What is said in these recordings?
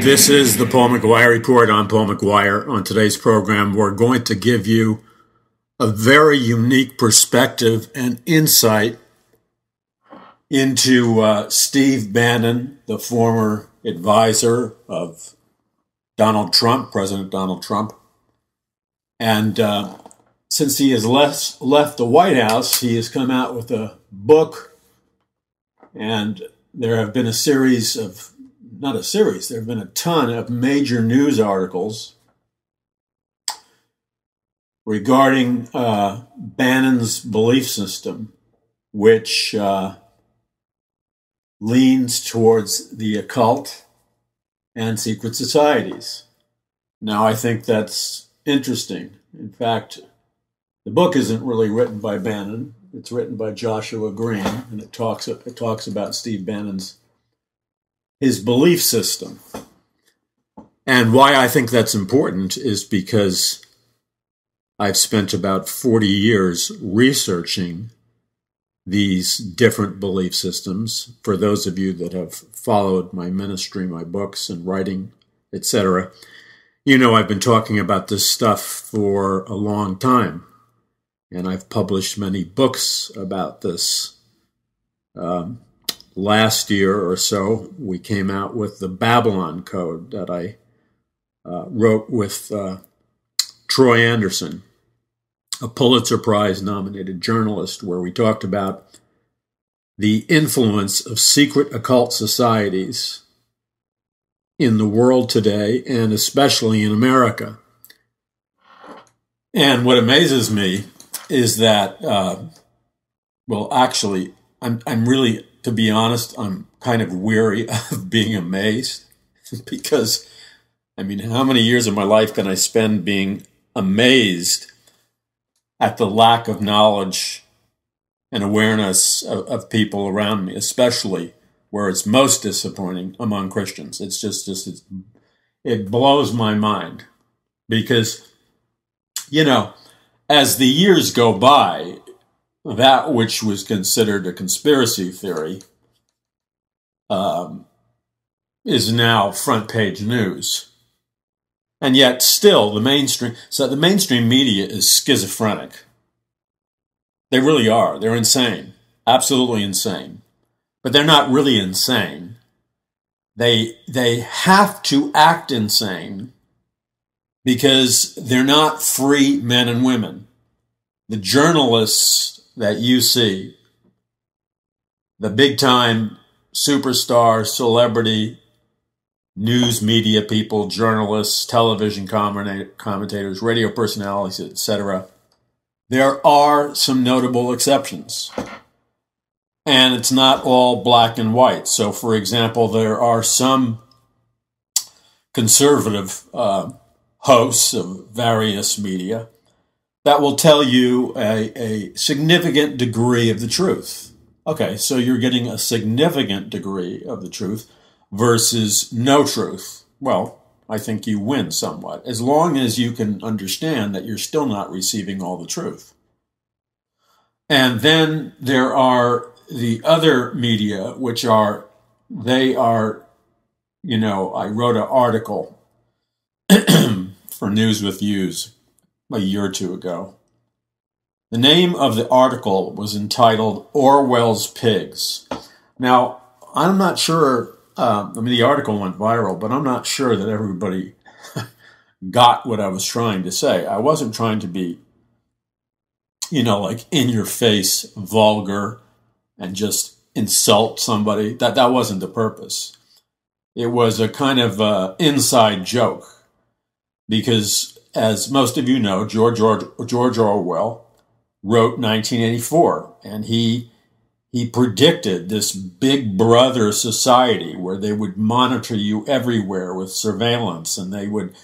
This is the Paul McGuire Report. I'm Paul McGuire. On today's program, we're going to give you a very unique perspective and insight into Steve Bannon, the former advisor of Donald Trump, President Donald Trump. And since he has left the White House, he has come out with a book, and there have been there have been a ton of major news articles regarding Bannon's belief system, which leans towards the occult and secret societies. Now, I think that's interesting. In fact, the book isn't really written by Bannon. It's written by Joshua Green, and it talks about Steve Bannon's his belief system. And why I think that's important is because I've spent about 40 years researching these different belief systems. For those of you that have followed my ministry, my books and writing, etc., you know I've been talking about this stuff for a long time. And I've published many books about this. Last year or so, we came out with the Babylon Code that I wrote with Troy Anderson, a Pulitzer Prize-nominated journalist, where we talked about the influence of secret occult societies in the world today, and especially in America. And what amazes me is that, I'm really, to be honest, I'm kind of weary of being amazed because, how many years of my life can I spend being amazed at the lack of knowledge and awareness of people around me, especially where it's most disappointing among Christians. It blows my mind because, as the years go by, that which was considered a conspiracy theory is now front page news. And yet still the mainstream media is schizophrenic. They really are. They're insane. Absolutely insane. But they're not really insane. They have to act insane because they're not free men and women. The journalists that you see, the big-time superstar, celebrity, news media people, journalists, television commentators, radio personalities, etc., there are some notable exceptions. And it's not all black and white. So, for example, there are some conservative hosts of various media that will tell you a significant degree of the truth. Okay, so you're getting a significant degree of the truth versus no truth. Well, I think you win somewhat, as long as you can understand that you're still not receiving all the truth. And then there are the other media, I wrote an article for News with Views a year or two ago. The name of the article was entitled Orwell's Pigs. Now, I'm not sure, the article went viral, but I'm not sure that everybody got what I was trying to say. I wasn't trying to be, in your face, vulgar, and just insult somebody. That wasn't the purpose. It was a kind of inside joke, because as most of you know, George Orwell wrote 1984, and he predicted this big brother society where they would monitor you everywhere with surveillance, and they would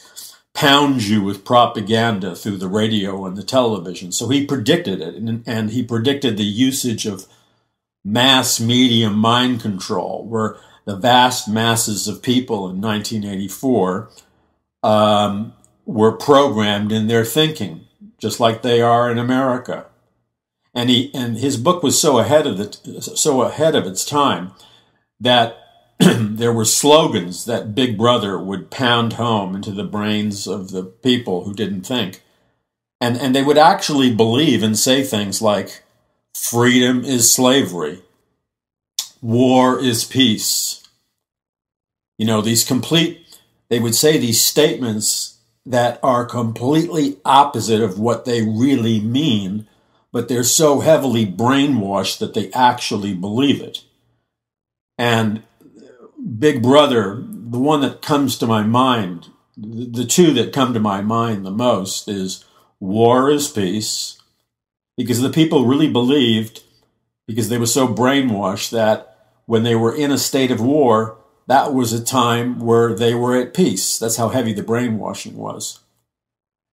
pound you with propaganda through the radio and the television. So he predicted it, and he predicted the usage of mass media mind control, where the vast masses of people in 1984 were programmed in their thinking, just like they are in America. And his book was so ahead of its time that there were slogans that Big Brother would pound home into the brains of the people who didn't think. And they would actually believe and say things like, freedom is slavery, war is peace. You know, they would say these statements that are completely opposite of what they really mean, but they're so heavily brainwashed that they actually believe it. And Big Brother, the one that comes to my mind, the two that come to my mind the most is war is peace, because the people really believed, because they were so brainwashed, that when they were in a state of war, that was a time where they were at peace. That's how heavy the brainwashing was.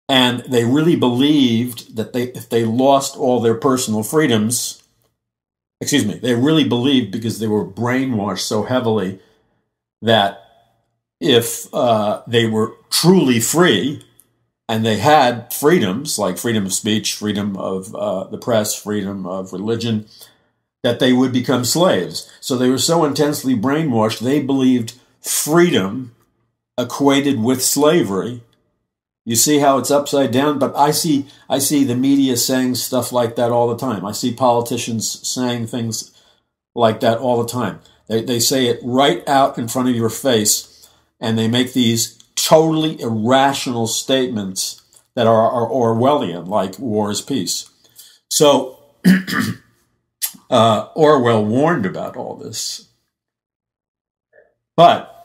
And they really believed that if they lost all their personal freedoms, they really believed, because they were brainwashed so heavily, that if they were truly free and they had freedoms like freedom of speech, freedom of the press, freedom of religion, that they would become slaves. So they were so intensely brainwashed, they believed freedom equated with slavery. You see how it's upside down? But I see the media saying stuff like that all the time. I see politicians saying things like that all the time. They say it right out in front of your face, and they make these totally irrational statements that are Orwellian, like war is peace. So Orwell warned about all this. But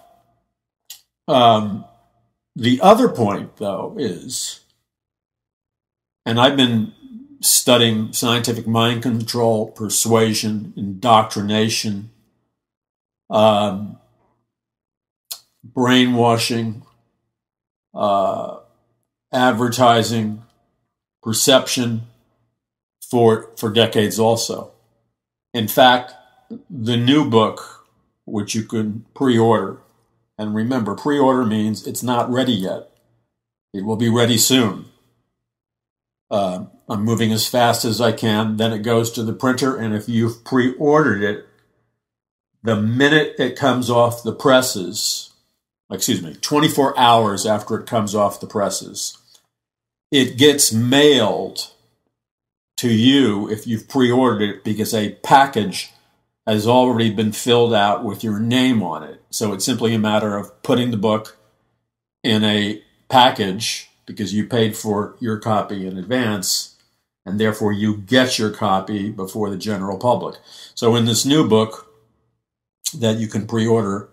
the other point, though, is, and I've been studying scientific mind control, persuasion, indoctrination, brainwashing, advertising, perception for decades also. In fact, the new book, which you can pre-order, and remember, pre-order means it's not ready yet. It will be ready soon. I'm moving as fast as I can, then it goes to the printer, and if you've pre-ordered it, the minute it comes off the presses, 24 hours after it comes off the presses, it gets mailed to you if you've pre-ordered it, because a package has already been filled out with your name on it. So it's simply a matter of putting the book in a package, because you paid for your copy in advance, and therefore you get your copy before the general public. So in this new book that you can pre-order,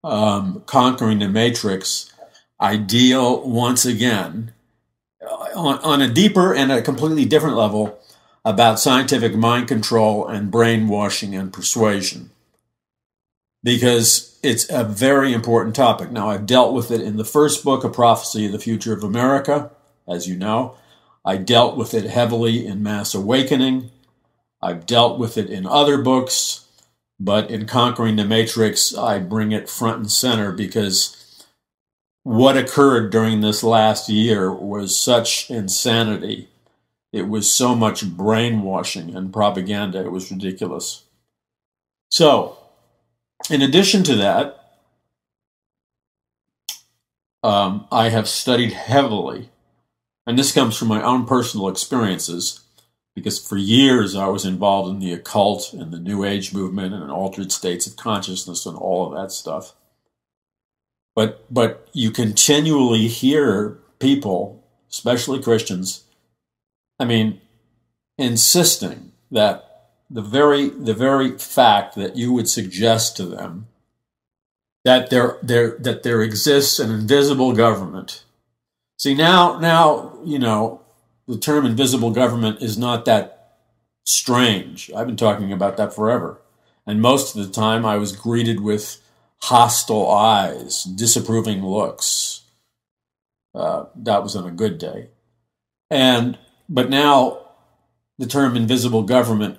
Conquering the Matrix, I deal once again on a deeper and a completely different level about scientific mind control and brainwashing and persuasion, because it's a very important topic. Now, I've dealt with it in the first book, A Prophecy of the Future of America, as you know. I dealt with it heavily in Mass Awakening. I've dealt with it in other books, but in Conquering the Matrix, I bring it front and center, because what occurred during this last year was such insanity. It was so much brainwashing and propaganda. It was ridiculous. So, in addition to that, I have studied heavily, and this comes from my own personal experiences, because for years I was involved in the occult and the New Age movement and altered states of consciousness and all of that stuff. But you continually hear people, especially Christians, insisting that the very fact that you would suggest to them that there exists an invisible government. See, now the term invisible government is not that strange. I've been talking about that forever. And most of the time I was greeted with hostile eyes, disapproving looks. That was on a good day. But now the term invisible government,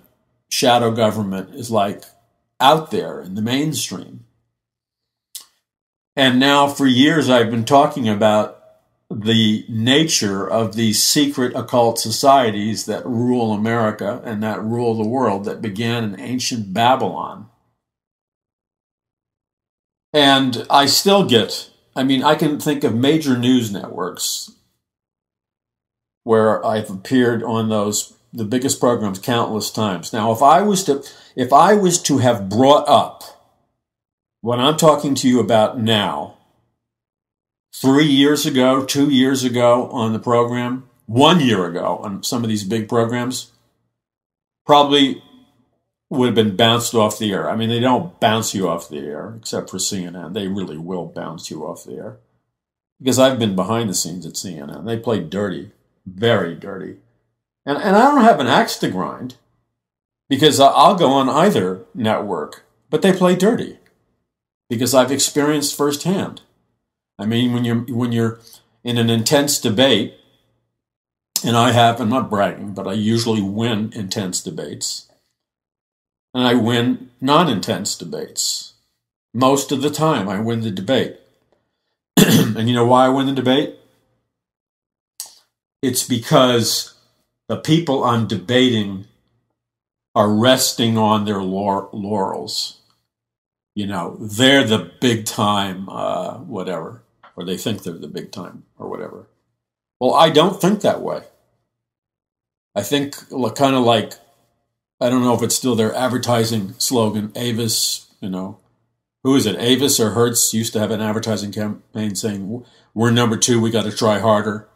shadow government, is like out there in the mainstream. And now for years I've been talking about the nature of these secret occult societies that rule America and that rule the world, that began in ancient Babylon. And I still get, I mean, I can think of major news networks where I've appeared on the biggest programs countless times. Now, if I was to have brought up what I'm talking to you about now, 3 years ago, 2 years ago on the program, 1 year ago on some of these big programs, probably would have been bounced off the air. I mean, they don't bounce you off the air, except for CNN. They really will bounce you off the air. Because I've been behind the scenes at CNN. They play dirty, very dirty. And I don't have an axe to grind, because I'll go on either network, but they play dirty, because I've experienced firsthand. I mean, when you're in an intense debate, and I'm not bragging, but I usually win intense debates, and I win non-intense debates. Most of the time, I win the debate. And you know why I win the debate? It's because the people I'm debating are resting on their laurels. You know, they're the big time, whatever, or they think they're the big time, or whatever. Well, I don't think that way. I think kind of like, I don't know if it's still their advertising slogan, Avis, you know. Who is it? Avis or Hertz used to have an advertising campaign saying, we're number 2, we got to try harder.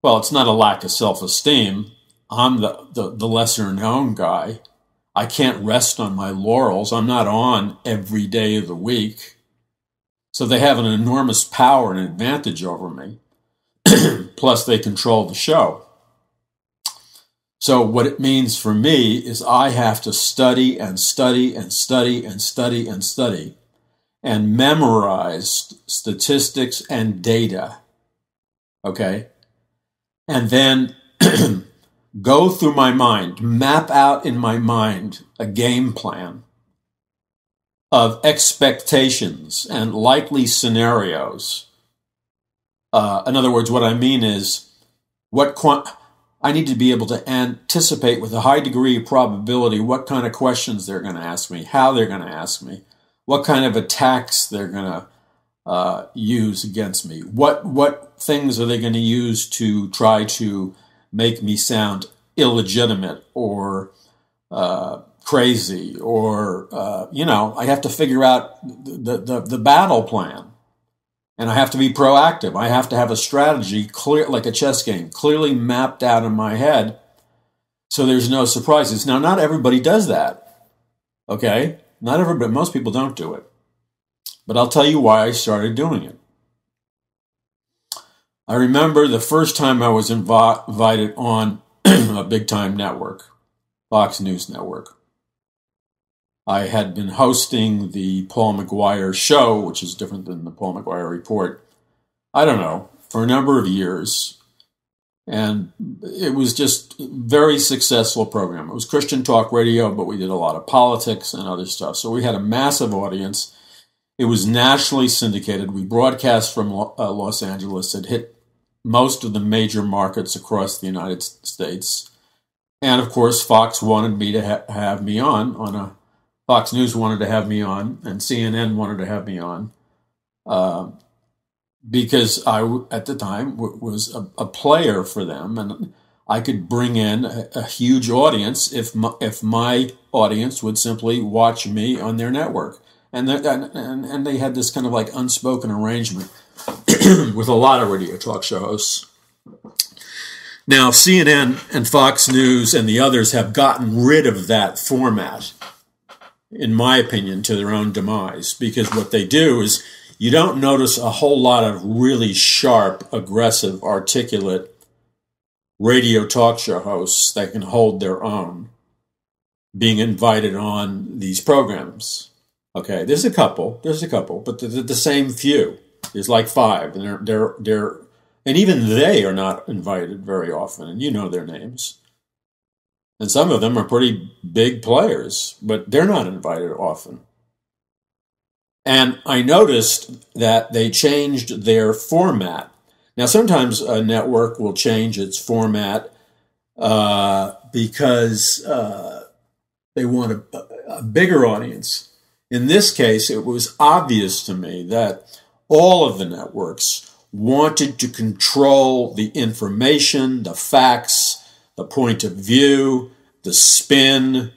Well, it's not a lack of self-esteem. I'm the lesser known guy. I can't rest on my laurels. I'm not on every day of the week. So they have an enormous power and advantage over me. Plus they control the show. So what it means for me is I have to study and study and study and study and study and memorize statistics and data. Okay? And then go through my mind, map out in my mind a game plan of expectations and likely scenarios. In other words, what I mean is I need to be able to anticipate with a high degree of probability what kind of questions they're going to ask me, how they're going to ask me, what kind of attacks they're going to use against me, what things are they going to use to try to make me sound illegitimate or crazy, or I have to figure out the battle plan. And I have to be proactive. I have to have a strategy clear, like a chess game, clearly mapped out in my head, so there's no surprises. Now, not everybody does that, okay? Not everybody, most people don't do it. But I'll tell you why I started doing it. I remember the first time I was invited on a big-time network, Fox News Network. I had been hosting the Paul McGuire show, which is different than the Paul McGuire Report, I don't know, for a number of years. And it was just a very successful program. It was Christian talk radio, but we did a lot of politics and other stuff. So we had a massive audience. It was nationally syndicated. We broadcast from Los Angeles. It hit most of the major markets across the United States. And of course, Fox wanted me to have me on Fox News wanted to have me on, and CNN wanted to have me on, because I, at the time, was a player for them, and I could bring in a huge audience if my audience would simply watch me on their network. And they had this kind of like unspoken arrangement with a lot of radio talk show hosts. Now, CNN and Fox News and the others have gotten rid of that format, in my opinion, to their own demise, because what they do is you don't notice a whole lot of really sharp, aggressive, articulate radio talk show hosts that can hold their own being invited on these programs. Okay, there's a couple, but the same few. There's like 5, and they're and even they are not invited very often, and you know their names. And some of them are pretty big players, but they're not invited often. And I noticed that they changed their format. Now, sometimes a network will change its format because they want a bigger audience. In this case, it was obvious to me that all of the networks wanted to control the information, the facts, the point of view, the spin,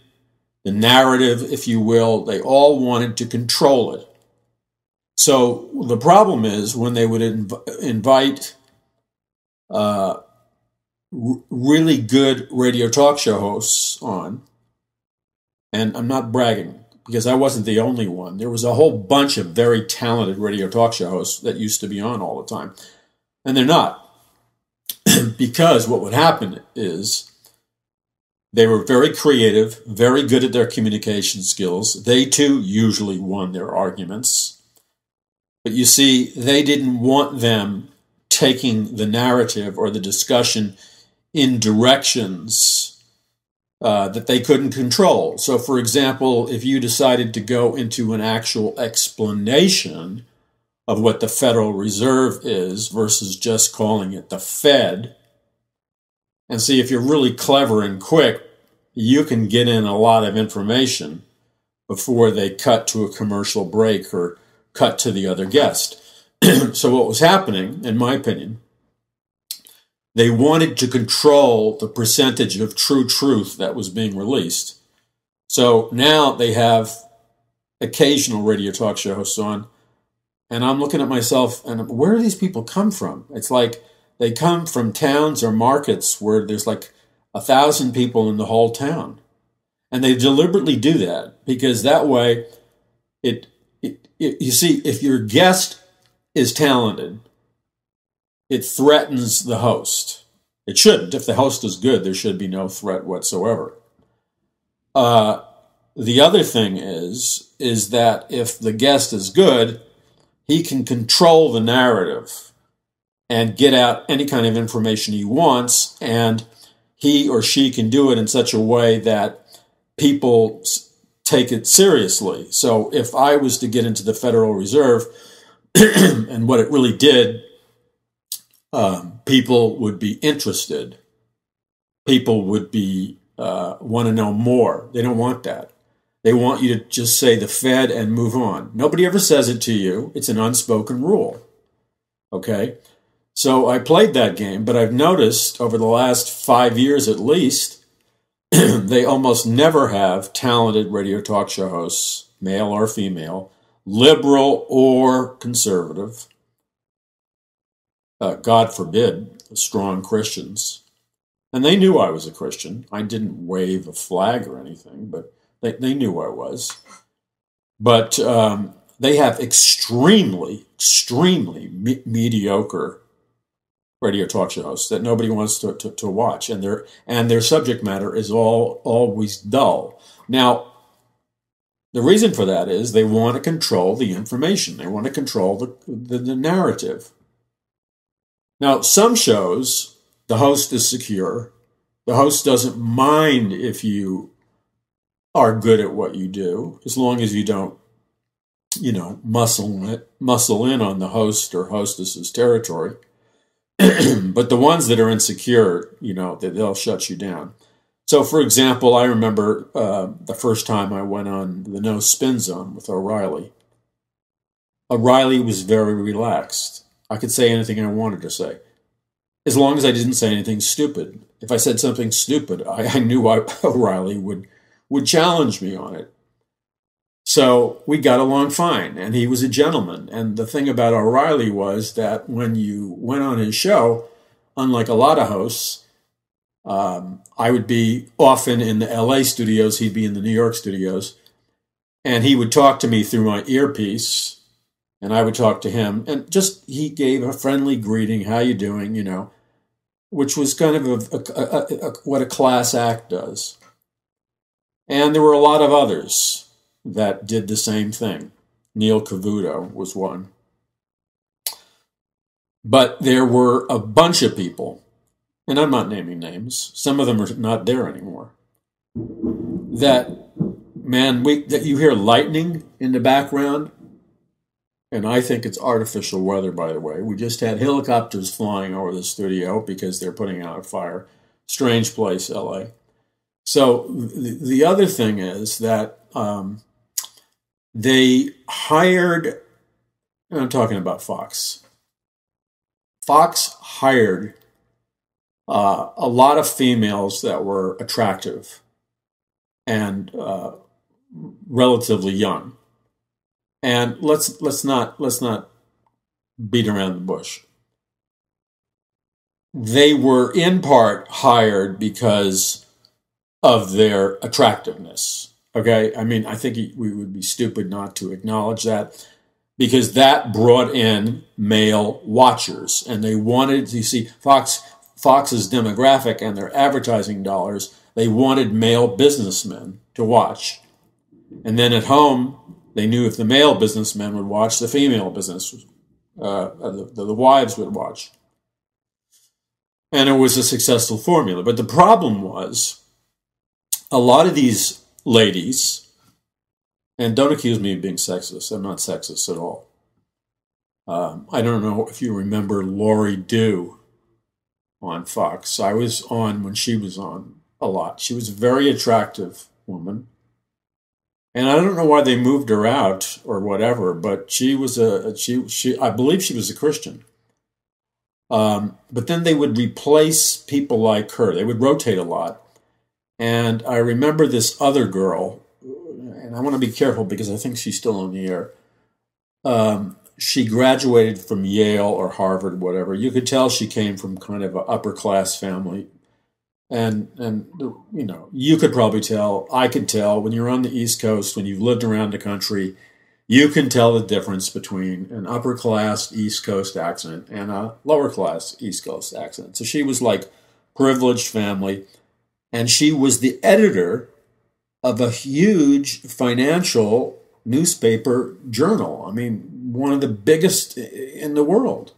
the narrative, if you will. They all wanted to control it. So the problem is when they would invite really good radio talk show hosts on, and I'm not bragging because I wasn't the only one. There was a whole bunch of very talented radio talk show hosts that used to be on all the time, and they're not. Because what would happen is they were very creative, very good at their communication skills. They too usually won their arguments. But you see, they didn't want them taking the narrative or the discussion in directions that they couldn't control. So, for example, if you decided to go into an actual explanation of what the Federal Reserve is versus just calling it the Fed, and see, if you're really clever and quick, you can get in a lot of information before they cut to a commercial break or cut to the other guest. So what was happening, in my opinion, they wanted to control the percentage of true truth that was being released. So now they have occasional radio talk show hosts on, and I'm looking at myself, and where do these people come from? It's like they come from towns or markets where there's like 1,000 people in the whole town. And they deliberately do that because that way, you see, if your guest is talented, it threatens the host. It shouldn't. If the host is good, there should be no threat whatsoever. The other thing is that if the guest is good, he can control the narrative and get out any kind of information he wants, and he or she can do it in such a way that people take it seriously. So if I was to get into the Federal Reserve and what it really did, people would be interested. People would be want to know more. They don't want that. They want you to just say the Fed and move on. Nobody ever says it to you. It's an unspoken rule. Okay? So I played that game, but I've noticed over the last 5 years at least, they almost never have talented radio talk show hosts, male or female, liberal or conservative. God forbid, strong Christians. And they knew I was a Christian. I didn't wave a flag or anything, but they knew I was. But they have extremely mediocre radio talk show hosts that nobody wants to watch, and their subject matter is always dull. Now, the reason for that is they want to control the information. They want to control the narrative. Now, some shows, the host is secure. The host doesn't mind if you are good at what you do, as long as you don't, muscle in on the host or hostess's territory. But the ones that are insecure, they'll shut you down. So, for example, I remember the first time I went on the No Spin Zone with O'Reilly. O'Reilly was very relaxed. I could say anything I wanted to say, as long as I didn't say anything stupid. If I said something stupid, I knew O'Reilly would challenge me on it. So we got along fine, and he was a gentleman. And the thing about O'Reilly was that when you went on his show, unlike a lot of hosts, I would be often in the LA studios, he'd be in the New York studios, and he would talk to me through my earpiece, and I would talk to him, and just he gave a friendly greeting, how you doing, which was kind of what a class act does. And there were a lot of others that did the same thing. Neil Cavuto was one. But there were a bunch of people, and I'm not naming names, some of them are not there anymore, that you hear lightning in the background, and I think it's artificial weather, by the way. We just had helicopters flying over the studio because they're putting out a fire. Strange place, LA. So the other thing is that they hired, and I'm talking about Fox. Fox hired a lot of females that were attractive and relatively young. And let's not beat around the bush. They were in part hired because of their attractiveness. Okay, I mean, I think we would be stupid not to acknowledge that, because that brought in male watchers, and they wanted, you see, Fox's demographic and their advertising dollars, they wanted male businessmen to watch. And then at home, they knew if the male businessmen would watch, the female business, the wives would watch. And it was a successful formula. But the problem was, a lot of these ladies, and don't accuse me of being sexist, I'm not sexist at all. I don't know if you remember Lori Dew on Fox. I was on when she was on a lot. She was a very attractive woman. And I don't know why they moved her out or whatever, but she was I believe she was a Christian. But then they would replace people like her. They would rotate a lot. And I remember this other girl, and I want to be careful because I think she's still on the air. She graduated from Yale or Harvard, whatever. You could tell she came from kind of an upper class family. And you know, you could probably tell, I could tell, when you're on the East Coast, when you've lived around the country, you can tell the difference between an upper class East Coast accent and a lower class East Coast accent. So she was like privileged family, and she was the editor of a huge financial newspaper journal. I mean, one of the biggest in the world.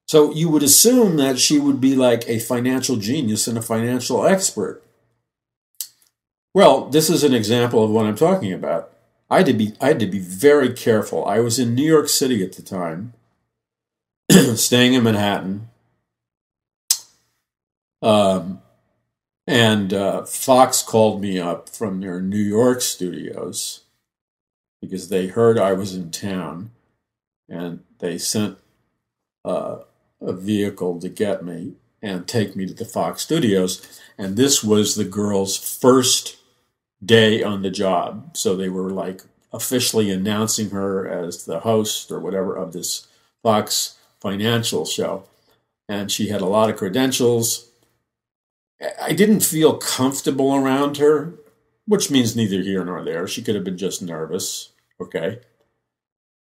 So you would assume that she would be like a financial genius and a financial expert. Well, this is an example of what I'm talking about. I had to be very careful. I was in New York City at the time, staying in Manhattan, and Fox called me up from their New York studios because they heard I was in town, and they sent a vehicle to get me and take me to the Fox studios. And this was the girl's first day on the job. So they were like officially announcing her as the host or whatever of this Fox financial show. And she had a lot of credentials. I didn't feel comfortable around her, which means neither here nor there. She could have been just nervous. Okay.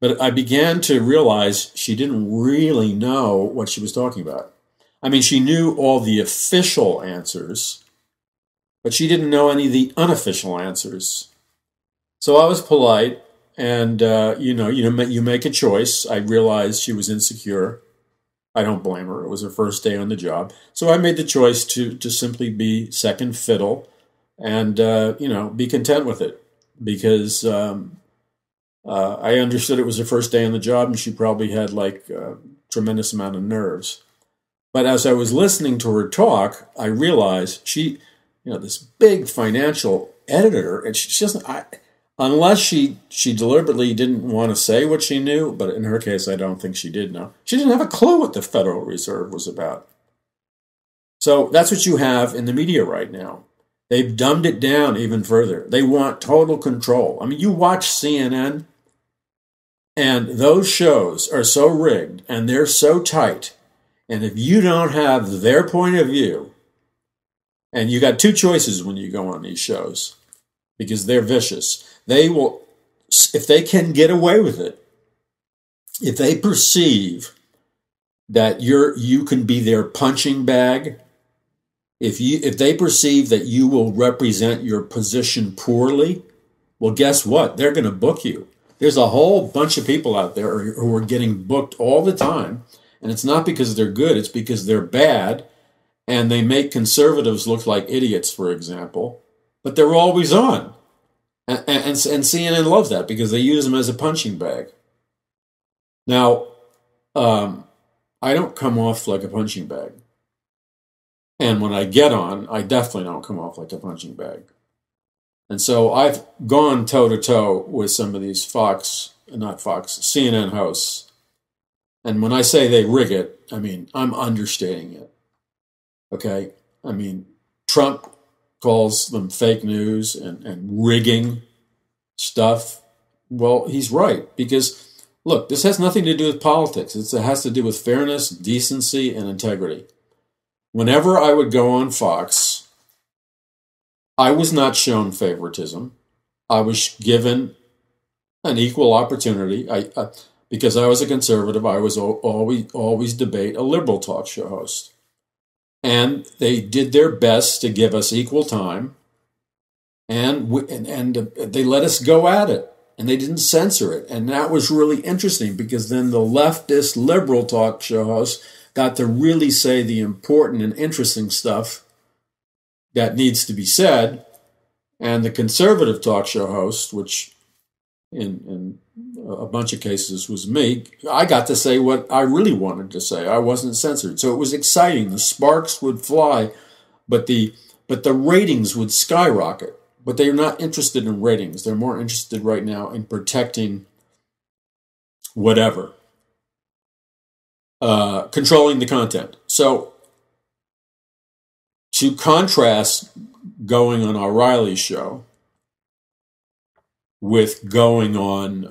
But I began to realize she didn't really know what she was talking about. I mean, she knew all the official answers, but she didn't know any of the unofficial answers. So I was polite, and you make a choice. I realized she was insecure. I don't blame her. It was her first day on the job. So I made the choice to simply be second fiddle and, be content with it, because I understood it was her first day on the job, and she probably had like a tremendous amount of nerves. But as I was listening to her talk, I realized she, this big financial editor, and she doesn't, unless she deliberately didn't want to say what she knew, but in her case, I don't think she did know. She didn't have a clue what the Federal Reserve was about. So that's what you have in the media right now. They've dumbed it down even further. They want total control. I mean, you watch CNN, and those shows are so rigged, and they're so tight. And if you don't have their point of view, and you got two choices when you go on these shows, because they're vicious. They will, if they can get away with it, if they perceive that you can be their punching bag, if they perceive that you will represent your position poorly, well, guess what? They're going to book you. There's a whole bunch of people out there who are getting booked all the time, and it's not because they're good, it's because they're bad, and they make conservatives look like idiots, for example, but they're always on. And CNN loves that because they use them as a punching bag. Now, I don't come off like a punching bag. And when I get on, I definitely don't come off like a punching bag. And so I've gone toe-to-toe with some of these CNN hosts. And when I say they rig it, I mean, I'm understating it. Okay? I mean, Trump calls them fake news and rigging stuff. Well, he's right, because, look, this has nothing to do with politics. It has to do with fairness, decency, and integrity. Whenever I would go on Fox, I was not shown favoritism. I was given an equal opportunity. Because I was a conservative, I was always debate a liberal talk show host. And they did their best to give us equal time, and they let us go at it, and they didn't censor it. And that was really interesting, because then the leftist liberal talk show hosts got to really say the important and interesting stuff that needs to be said, and the conservative talk show host, which in a bunch of cases was me, I got to say what I really wanted to say. I wasn't censored. So it was exciting. The sparks would fly, but the ratings would skyrocket. But they're not interested in ratings. They're more interested right now in protecting whatever. Controlling the content. So to contrast going on O'Reilly's show with going on,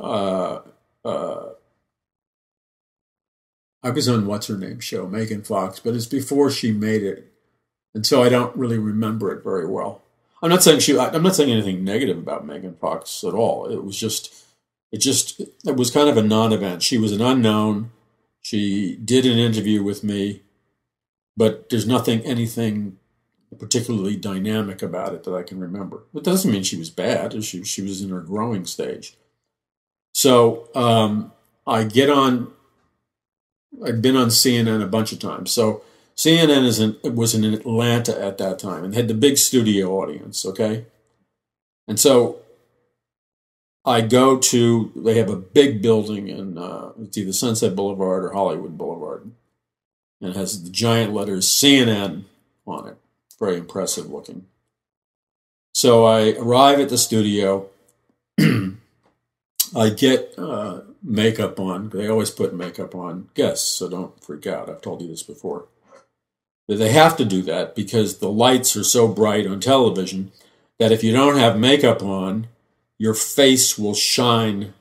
I was on what's-her-name show, Megan Fox, but it's before she made it, and so I don't really remember it very well. I'm not saying anything negative about Megan Fox at all. It was kind of a non-event. She was an unknown. She did an interview with me, but there's anything particularly dynamic about it that I can remember. It doesn't mean she was bad. She was in her growing stage. So I'd been on CNN a bunch of times. So CNN was in Atlanta at that time and had the big studio audience, okay? And so I go to, they have a big building in, it's either Sunset Boulevard or Hollywood Boulevard. And it has the giant letters CNN on it. Very impressive looking. So I arrive at the studio. I get makeup on. They always put makeup on guests, so don't freak out. I've told you this before. They have to do that because the lights are so bright on television that if you don't have makeup on, your face will shine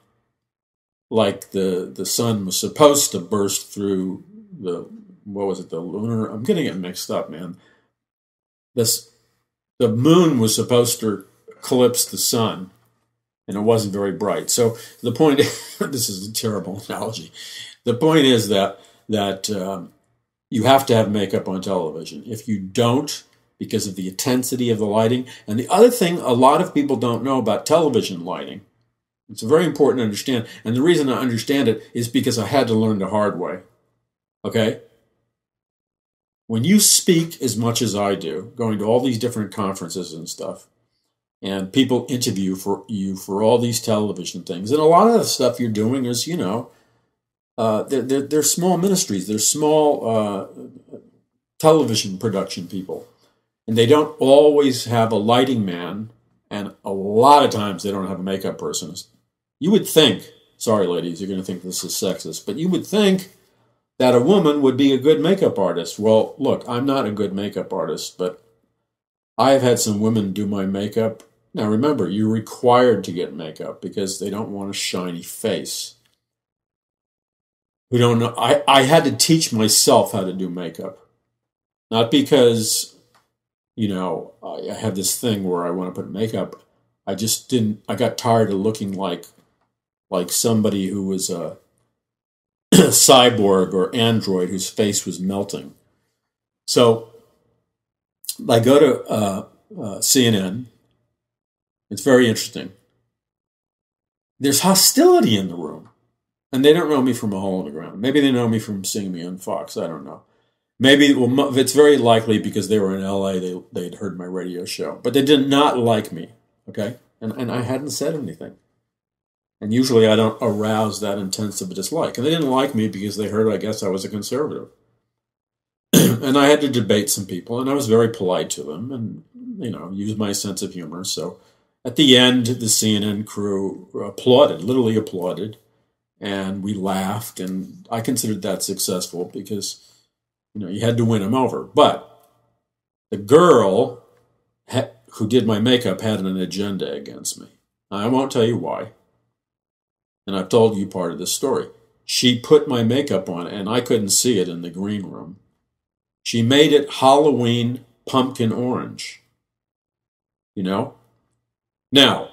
like the sun was supposed to burst through the lunar? I'm getting it mixed up, man. The moon was supposed to eclipse the sun, and it wasn't very bright. So the point, this is a terrible analogy. The point is that you have to have makeup on television. If you don't, because of the intensity of the lighting, and the other thing a lot of people don't know about television lighting, it's very important to understand, and the reason I understand it is because I had to learn the hard way, okay? When you speak as much as I do, going to all these different conferences and stuff, and people interview you for all these television things, and a lot of the stuff you're doing is, they're small ministries, they're small television production people, and they don't always have a lighting man, and a lot of times they don't have a makeup person. You would think, sorry ladies, you're going to think this is sexist, but you would think that a woman would be a good makeup artist. Well, look, I'm not a good makeup artist, but I have had some women do my makeup. Now, remember, you're required to get makeup because they don't want a shiny face. Who don't know? I had to teach myself how to do makeup. Not because, I have this thing where I want to put makeup. I just didn't. I got tired of looking like somebody who was a cyborg or android whose face was melting. So I go to CNN. It's very interesting. There's hostility in the room. And they don't know me from a hole in the ground. Maybe they know me from seeing me on Fox. I don't know. Maybe, it's very likely because they were in LA, they'd heard my radio show. But they did not like me, okay? And I hadn't said anything. And usually I don't arouse that intense of a dislike. And they didn't like me because they heard, I guess, I was a conservative. And I had to debate some people, and I was very polite to them and, use my sense of humor. So At the end, the CNN crew applauded, literally applauded, and we laughed, and I considered that successful because, you had to win them over. But the girl who did my makeup had an agenda against me. I won't tell you why, and I've told you part of this story. She put my makeup on, and I couldn't see it in the green room. She made it Halloween pumpkin orange. Now,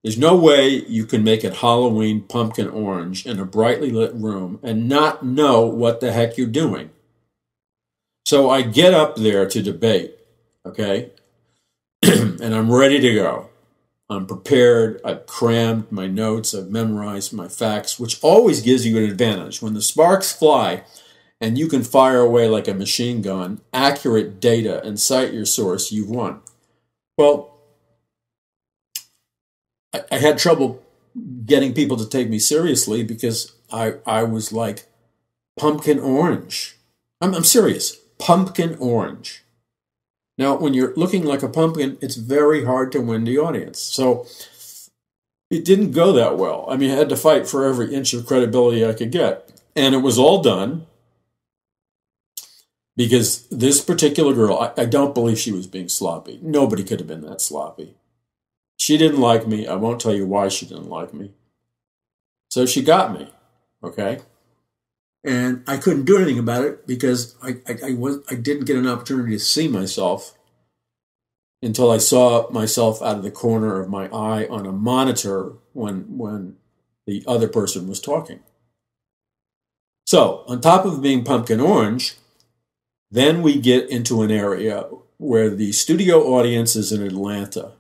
there's no way you can make it Halloween pumpkin orange in a brightly lit room and not know what the heck you're doing. So I get up there to debate, okay? And I'm ready to go. I'm prepared. I've crammed my notes. I've memorized my facts, which always gives you an advantage. When the sparks fly and you can fire away like a machine gun, accurate data, and cite your source, you've won. Well, I had trouble getting people to take me seriously because I was like pumpkin orange. I'm serious. Pumpkin orange. Now, when you're looking like a pumpkin, it's very hard to win the audience. So it didn't go that well. I mean, I had to fight for every inch of credibility I could get. And it was all done because this particular girl, I don't believe she was being sloppy. Nobody could have been that sloppy. She didn't like me. I won't tell you why she didn't like me. So she got me, okay? And I couldn't do anything about it because I didn't get an opportunity to see myself until I saw myself out of the corner of my eye on a monitor when the other person was talking. So, on top of being pumpkin orange, then we get into an area where the studio audience is in Atlanta.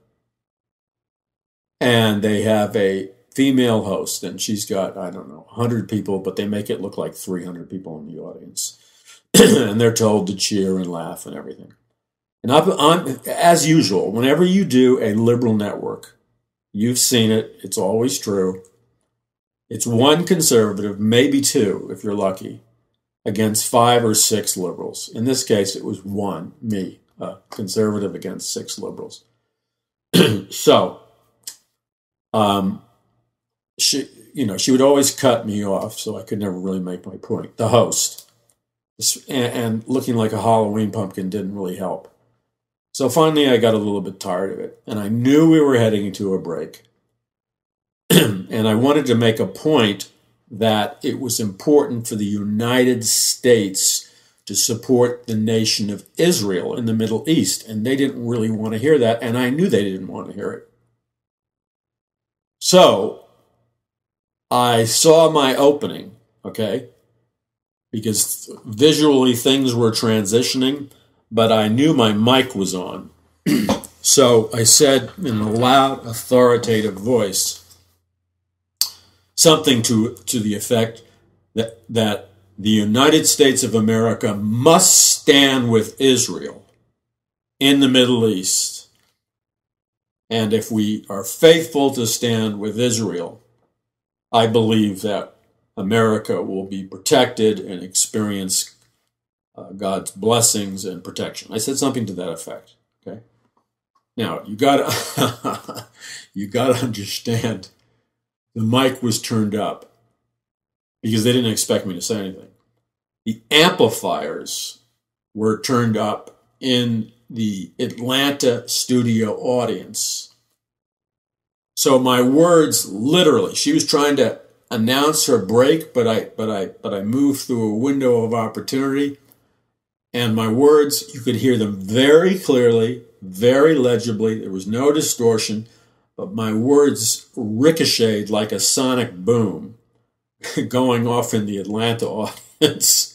And they have a female host, and she's got, 100 people, but they make it look like 300 people in the audience. And they're told to cheer and laugh and everything. And as usual, whenever you do a liberal network, you've seen it, it's always true. It's one conservative, maybe two, if you're lucky, against 5 or 6 liberals. In this case, it was one, me, a conservative against 6 liberals. So, she would always cut me off, so I could never really make my point. The host. And looking like a Halloween pumpkin didn't really help. So finally, I got a little bit tired of it, and I knew we were heading into a break. And I wanted to make a point that it was important for the United States to support the nation of Israel in the Middle East, and they didn't really want to hear that, and I knew they didn't want to hear it. So, I saw my opening, okay, because visually things were transitioning, but I knew my mic was on. So I said in a loud, authoritative voice, something to the effect that the United States of America must stand with Israel in the Middle East. And if we are faithful to stand with Israel, I believe that America will be protected and experience God's blessings and protection. I said something to that effect. Okay. Now you gotta understand, the mic was turned up because they didn't expect me to say anything. The amplifiers were turned up in the Atlanta studio audience. So my words literally, she was trying to announce her break, but I moved through a window of opportunity, and my words, you could hear them very clearly, very legibly. There was no distortion, but my words ricocheted like a sonic boom going off in the Atlanta audience.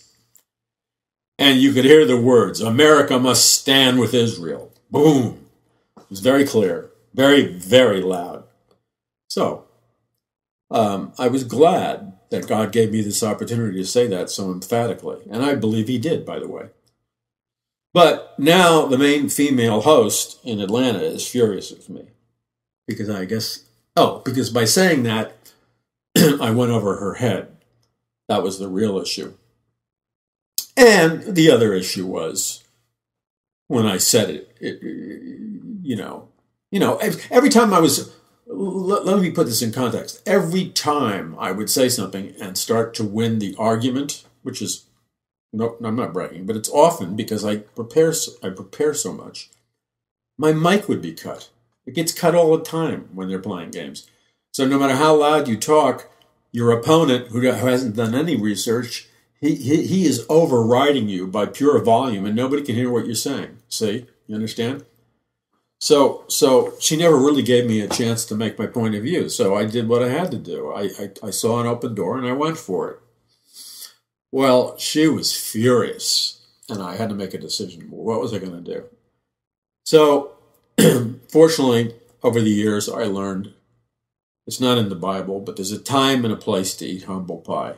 And you could hear the words, America must stand with Israel. Boom. It was very clear, very, very loud. So, I was glad that God gave me this opportunity to say that so emphatically. And I believe he did, by the way. But now the main female host in Atlanta is furious with me. Because by saying that, I went over her head. That was the real issue. And the other issue was, when I said it, every time let me put this in context. Every time I would say something and start to win the argument, which is, no, I'm not bragging, but it's often because I prepare so much, my mic would be cut. It gets cut all the time when they're playing games. So no matter how loud you talk, your opponent, who hasn't done any research, he is overriding you by pure volume, and nobody can hear what you're saying. See? You understand? So she never really gave me a chance to make my point of view. So I did what I had to do. I saw an open door, and I went for it. Well, she was furious, and I had to make a decision. What was I going to do? So, fortunately, over the years, I learned it's not in the Bible, but there's a time and a place to eat humble pie.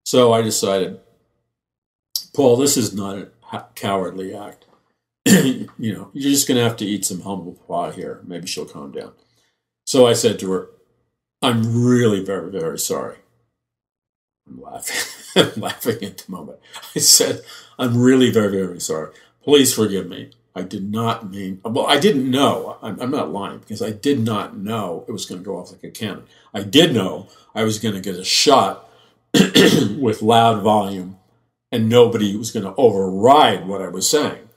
So I decided, Paul, this is not a cowardly act. You're just going to have to eat some humble pie here. Maybe she'll calm down. So I said to her, I'm really very, very sorry. I'm laughing. I'm laughing at the moment. I said, I'm really very, very sorry. Please forgive me. I did not mean, well, I didn't know. I'm not lying because I did not know it was going to go off like a cannon. I did know I was going to get a shot with loud volume and nobody was going to override what I was saying.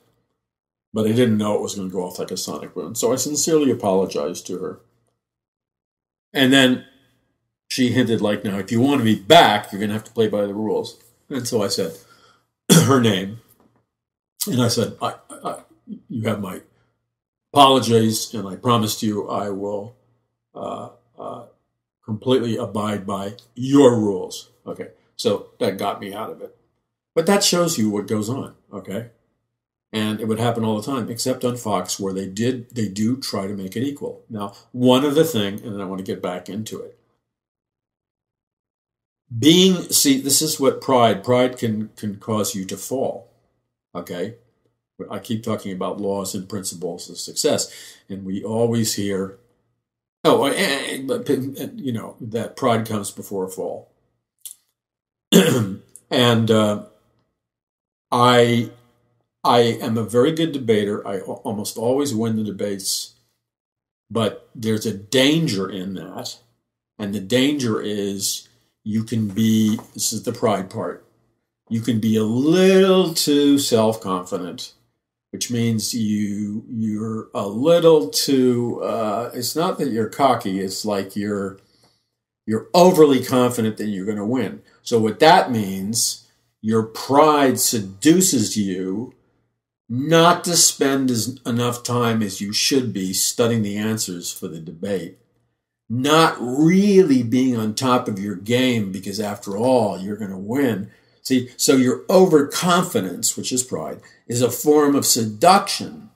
But I didn't know it was going to go off like a sonic boom. So I sincerely apologized to her. And then she hinted like, now, if you want to be back, you're going to have to play by the rules. And so I said her name. And I said, you have my apologies, and I promised you I will completely abide by your rules. Okay, so that got me out of it. But that shows you what goes on, okay? And it would happen all the time, except on Fox, where they do try to make it equal. Now, one other thing, and then I want to get back into it. This is what pride can cause you to fall, okay? I keep talking about laws and principles of success, and we always hear, that pride comes before a fall. And I am a very good debater. I almost always win the debates, but there's a danger in that, and the danger is this is the pride part, you can be a little too self-confident, which means you're a little too, it's not that you're cocky, it's like you're overly confident that you're going to win. So what that means, your pride seduces you not to spend enough time as you should be studying the answers for the debate, not really being on top of your game because after all, you're going to win. See, so your overconfidence, which is pride, is a form of seduction.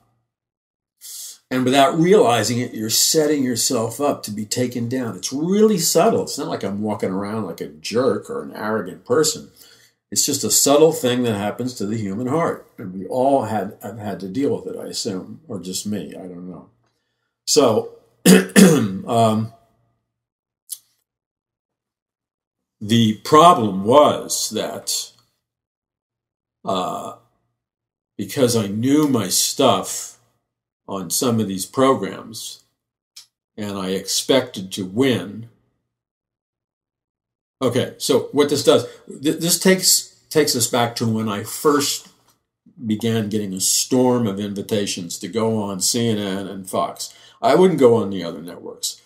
And without realizing it, you're setting yourself up to be taken down. It's really subtle. It's not like I'm walking around like a jerk or an arrogant person. It's just a subtle thing that happens to the human heart. And we all have had to deal with it, I assume. Or just me, I don't know. So, the problem was that because I knew my stuff on some of these programs and I expected to win. Okay, so what this does, this takes us back to when I first began getting a storm of invitations to go on CNN and Fox. I wouldn't go on the other networks.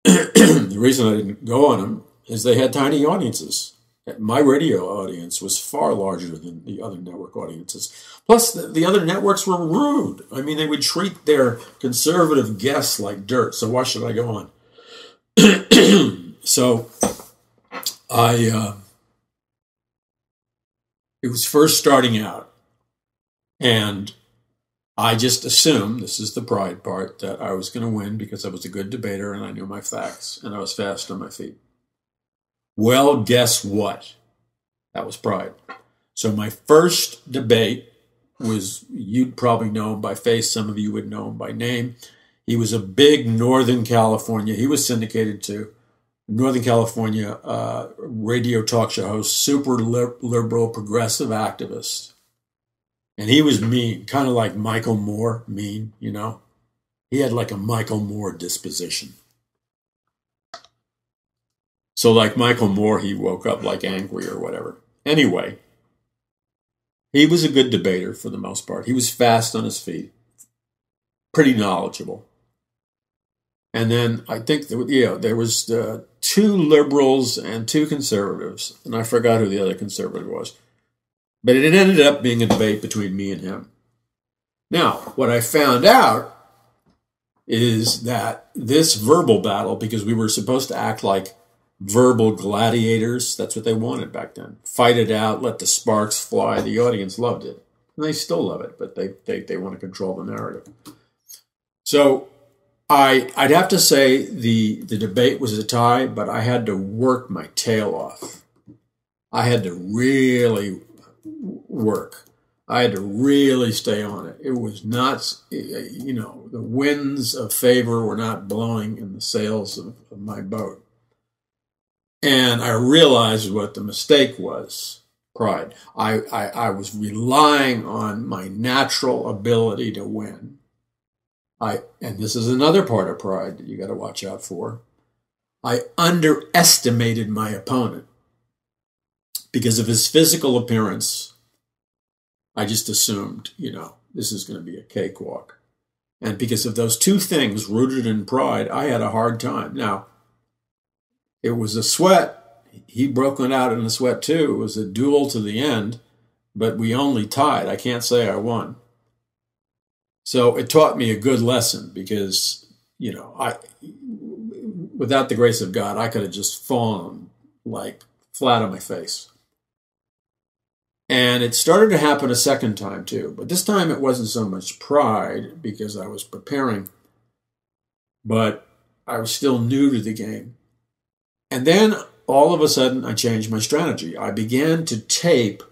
The reason I didn't go on them is they had tiny audiences. My radio audience was far larger than the other network audiences. Plus, the other networks were rude. I mean, they would treat their conservative guests like dirt. So why should I go on? So it was first starting out, and I just assumed, this is the pride part, that I was going to win because I was a good debater and I knew my facts and I was fast on my feet. Well, guess what? That was pride. So my first debate was, you'd probably know him by face, some of you would know him by name. He was a big Northern California, he was syndicated to Northern California radio talk show host, super liberal, progressive activist. And he was mean, kind of like Michael Moore, mean, you know. He had like a Michael Moore disposition. So like Michael Moore, he woke up like angry or whatever. Anyway, he was a good debater for the most part. He was fast on his feet, pretty knowledgeable. And then I think there was 2 liberals and 2 conservatives, and I forgot who the other conservative was. But it ended up being a debate between me and him. Now, what I found out is that this verbal battle, because we were supposed to act like verbal gladiators, that's what they wanted back then. Fight it out, let the sparks fly. The audience loved it. And they still love it, but they want to control the narrative. So I'd have to say the debate was a tie, but I had to work my tail off. I had to really work. I had to really stay on it. It was not, the winds of favor were not blowing in the sails of my boat. And I realized what the mistake was, pride. I was relying on my natural ability to win. And this is another part of pride that you got to watch out for. I underestimated my opponent. Because of his physical appearance, I just assumed, this is going to be a cakewalk. And because of those 2 things rooted in pride, I had a hard time. Now, it was a sweat. He broke it out in a sweat too. It was a duel to the end, but we only tied. I can't say I won. So it taught me a good lesson because, without the grace of God, I could have just fallen like flat on my face. And it started to happen a second time too. But this time it wasn't so much pride because I was preparing, but I was still new to the game. And then all of a sudden I changed my strategy. I began to tape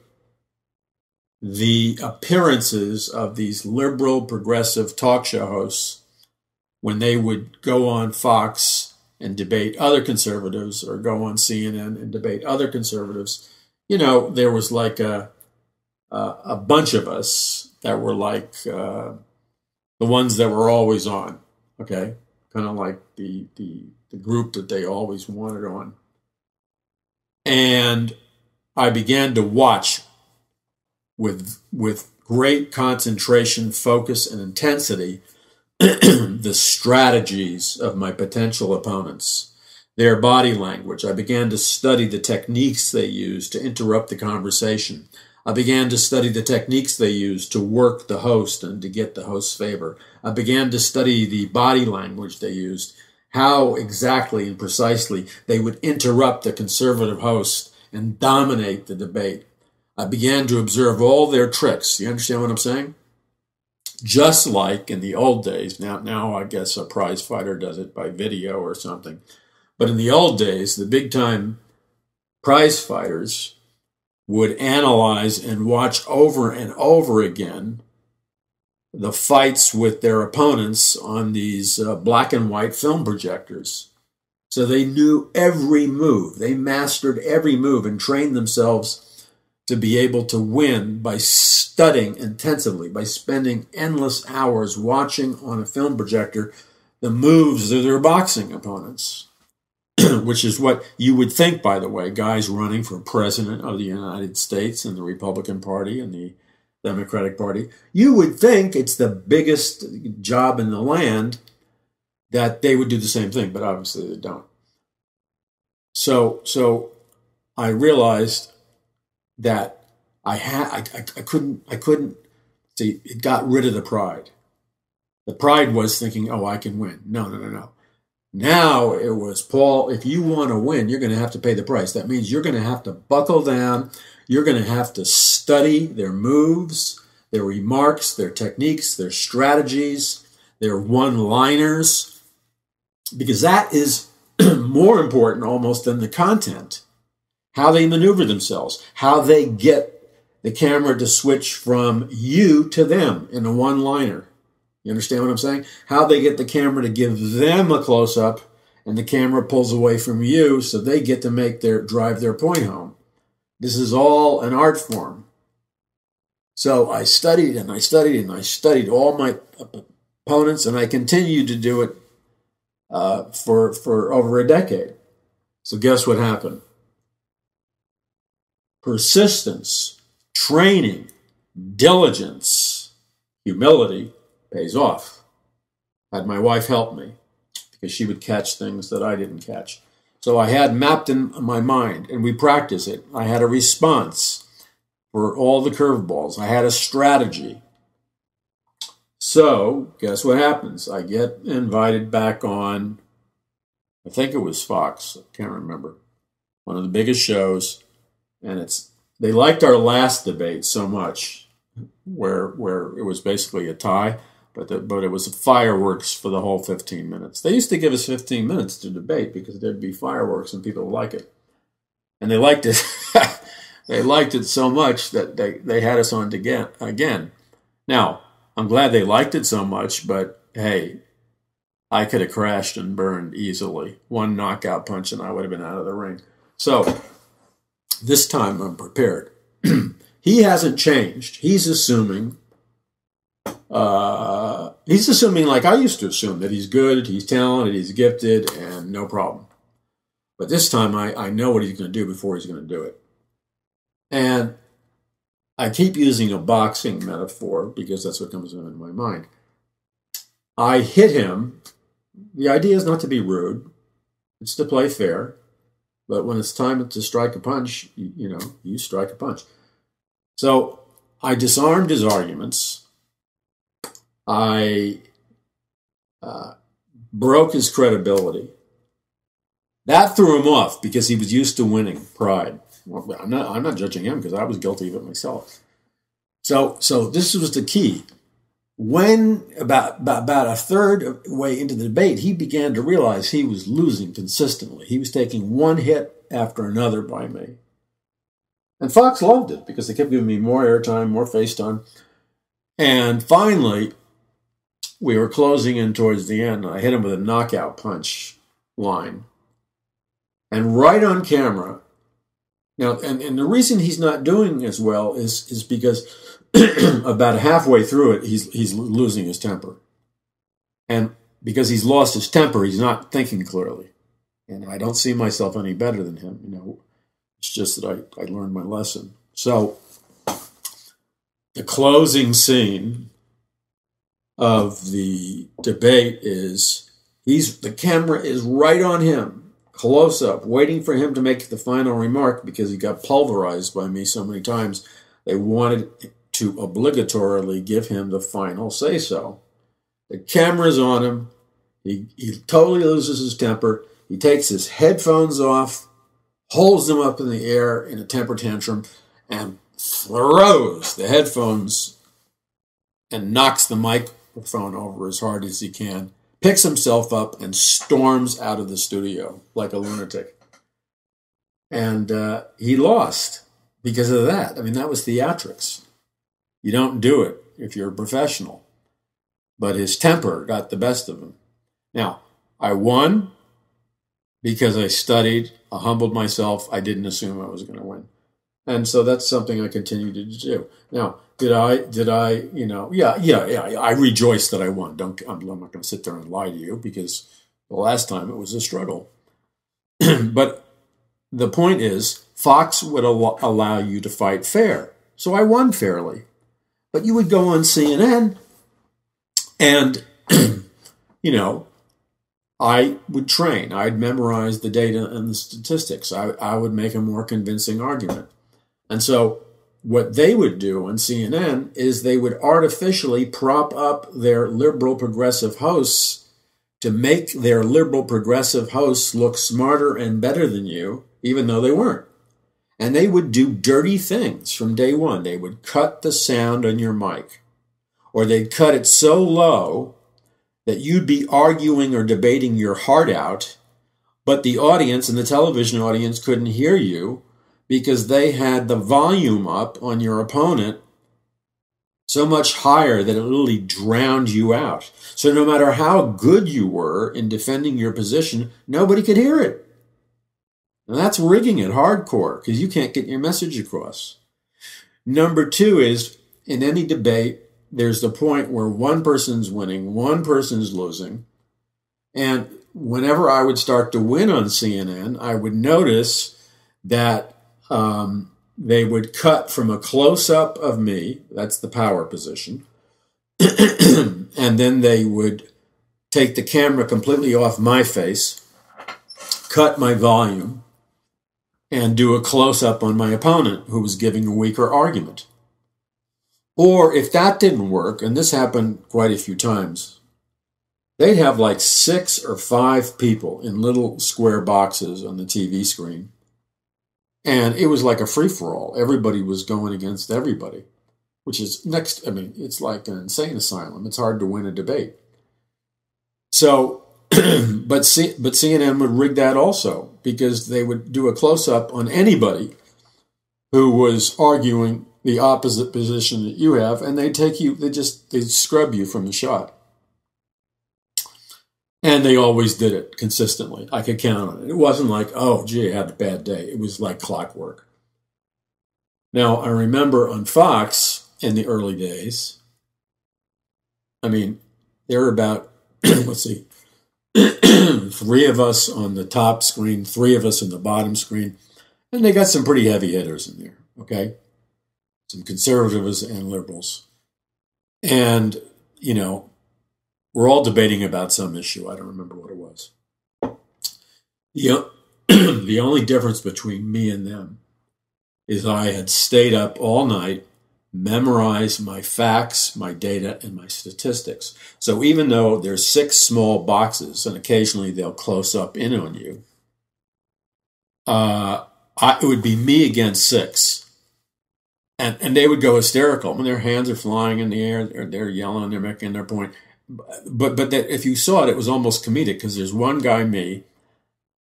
the appearances of these liberal progressive talk show hosts when they would go on Fox and debate other conservatives or go on CNN and debate other conservatives. There was like a bunch of us that were like the ones that were always on, okay? Kind of like the group that they always wanted on. And I began to watch with great concentration, focus, and intensity the strategies of my potential opponents, their body language. I began to study the techniques they used to interrupt the conversation. I began to study the techniques they used to work the host and to get the host's favor. I began to study the body language they used, how exactly and precisely they would interrupt the conservative host and dominate the debate. I began to observe all their tricks. You understand what I'm saying? Just like in the old days. Now I guess a prize fighter does it by video or something. But in the old days, the big-time prize fighters would analyze and watch over and over again the fights with their opponents on these black and white film projectors. So they knew every move. They mastered every move and trained themselves to be able to win by studying intensively, by spending endless hours watching on a film projector the moves of their boxing opponents, which is what you would think, by the way, guys running for president of the United States and the Republican Party and the Democratic Party, you would think it's the biggest job in the land that they would do the same thing, but obviously they don't. So I realized that I couldn't see, it got rid of the pride. The pride was thinking, oh, I can win. No. Now it was, Paul, if you want to win, you're going to have to pay the price. That means you're going to have to buckle down. You're going to have to study their moves, their remarks, their techniques, their strategies, their one-liners, because that is more important almost than the content. How they maneuver themselves, how they get the camera to switch from you to them in a one-liner. You understand what I'm saying? How they get the camera to give them a close-up and the camera pulls away from you so they get to drive their point home. This is all an art form. So I studied and I studied and I studied all my opponents, and I continued to do it for over a decade. So guess what happened? Persistence, training, diligence, humility pays off. I had my wife help me because she would catch things that I didn't catch. So I had mapped in my mind, and we practiced it. I had a response for all the curveballs. I had a strategy. So guess what happens? I get invited back on, I think it was Fox, I can't remember, one of the biggest shows, and they liked our last debate so much, where it was basically a tie, but it was fireworks for the whole 15 minutes. They used to give us 15 minutes to debate because there'd be fireworks and people would like it. And they liked it. They liked it so much that they had us on again. Now, I'm glad they liked it so much, but hey, I could have crashed and burned easily. One knockout punch and I would have been out of the ring. So this time I'm prepared. He hasn't changed. He's assuming like I used to assume, that he's good, he's talented, he's gifted, and no problem. But this time I know what he's going to do before he's going to do it. And I keep using a boxing metaphor because that's what comes into my mind. I hit him. The idea is not to be rude. It's to play fair. But when it's time to strike a punch, you strike a punch. So I disarmed his arguments. I broke his credibility. That threw him off because he was used to winning. Pride. Well, I'm not judging him because I was guilty of it myself. So this was the key. When about a third way into the debate, he began to realize he was losing consistently. He was taking one hit after another by me. And Fox loved it because they kept giving me more airtime, more face time. And finally, we were closing in towards the end. I hit him with a knockout punch line. And right on camera. Now, and the reason he's not doing as well is because about halfway through it, he's losing his temper. And because he's lost his temper, he's not thinking clearly. And I don't see myself any better than him. It's just that I learned my lesson. So the closing scene of the debate is the camera is right on him, close up, waiting for him to make the final remark because he got pulverized by me so many times. They wanted to obligatorily give him the final say-so. The camera's on him. He totally loses his temper. He takes his headphones off, holds them up in the air in a temper tantrum, and throws the headphones and knocks the microphone over as hard as he can, picks himself up, and storms out of the studio like a lunatic. And he lost because of that. I mean, that was theatrics. You don't do it if you're a professional. But his temper got the best of him. Now, I won because I studied, I humbled myself, I didn't assume I was going to win. And so that's something I continued to do. Now, did I, I rejoice that I won. I'm not going to sit there and lie to you because the last time it was a struggle. But the point is, Fox would allow you to fight fair. So I won fairly. But you would go on CNN and, I would train. I'd memorize the data and the statistics. I would make a more convincing argument. And so what they would do on CNN is they would artificially prop up their liberal progressive hosts to make their liberal progressive hosts look smarter and better than you, even though they weren't. And they would do dirty things from day one. They would cut the sound on your mic, or they'd cut it so low that you'd be arguing or debating your heart out, but the audience and the television audience couldn't hear you because they had the volume up on your opponent so much higher that it literally drowned you out. So no matter how good you were in defending your position, nobody could hear it. And that's rigging it hardcore because you can't get your message across. Number two is, in any debate, there's the point where one person's winning, one person's losing. And whenever I would start to win on CNN, I would notice that they would cut from a close-up of me, that's the power position, and then they would take the camera completely off my face, cut my volume, and do a close-up on my opponent who was giving a weaker argument. Or if that didn't work, and this happened quite a few times, they'd have like 6 or 5 people in little square boxes on the TV screen. And it was like a free-for-all. Everybody was going against everybody, which is it's like an insane asylum. It's hard to win a debate. So, but CNN would rig that also, because they would do a close-up on anybody who was arguing the opposite position that you have, and they'd scrub you from the shot. And they always did it consistently. I could count on it. It wasn't like, oh, gee, I had a bad day. It was like clockwork. Now, I remember on Fox in the early days, there were about, 3 of us on the top screen, 3 of us on the bottom screen, and they got some pretty heavy hitters in there, okay? Some conservatives and liberals. And, we're all debating about some issue. I don't remember what it was. The only difference between me and them is I had stayed up all night, memorized my facts, my data, and my statistics. So even though there's 6 small boxes, and occasionally they'll close up in on you, it would be me against 6. And they would go hysterical. When their hands are flying in the air, they're yelling, they're making their point. But if you saw it, it was almost comedic, because there's one guy, me,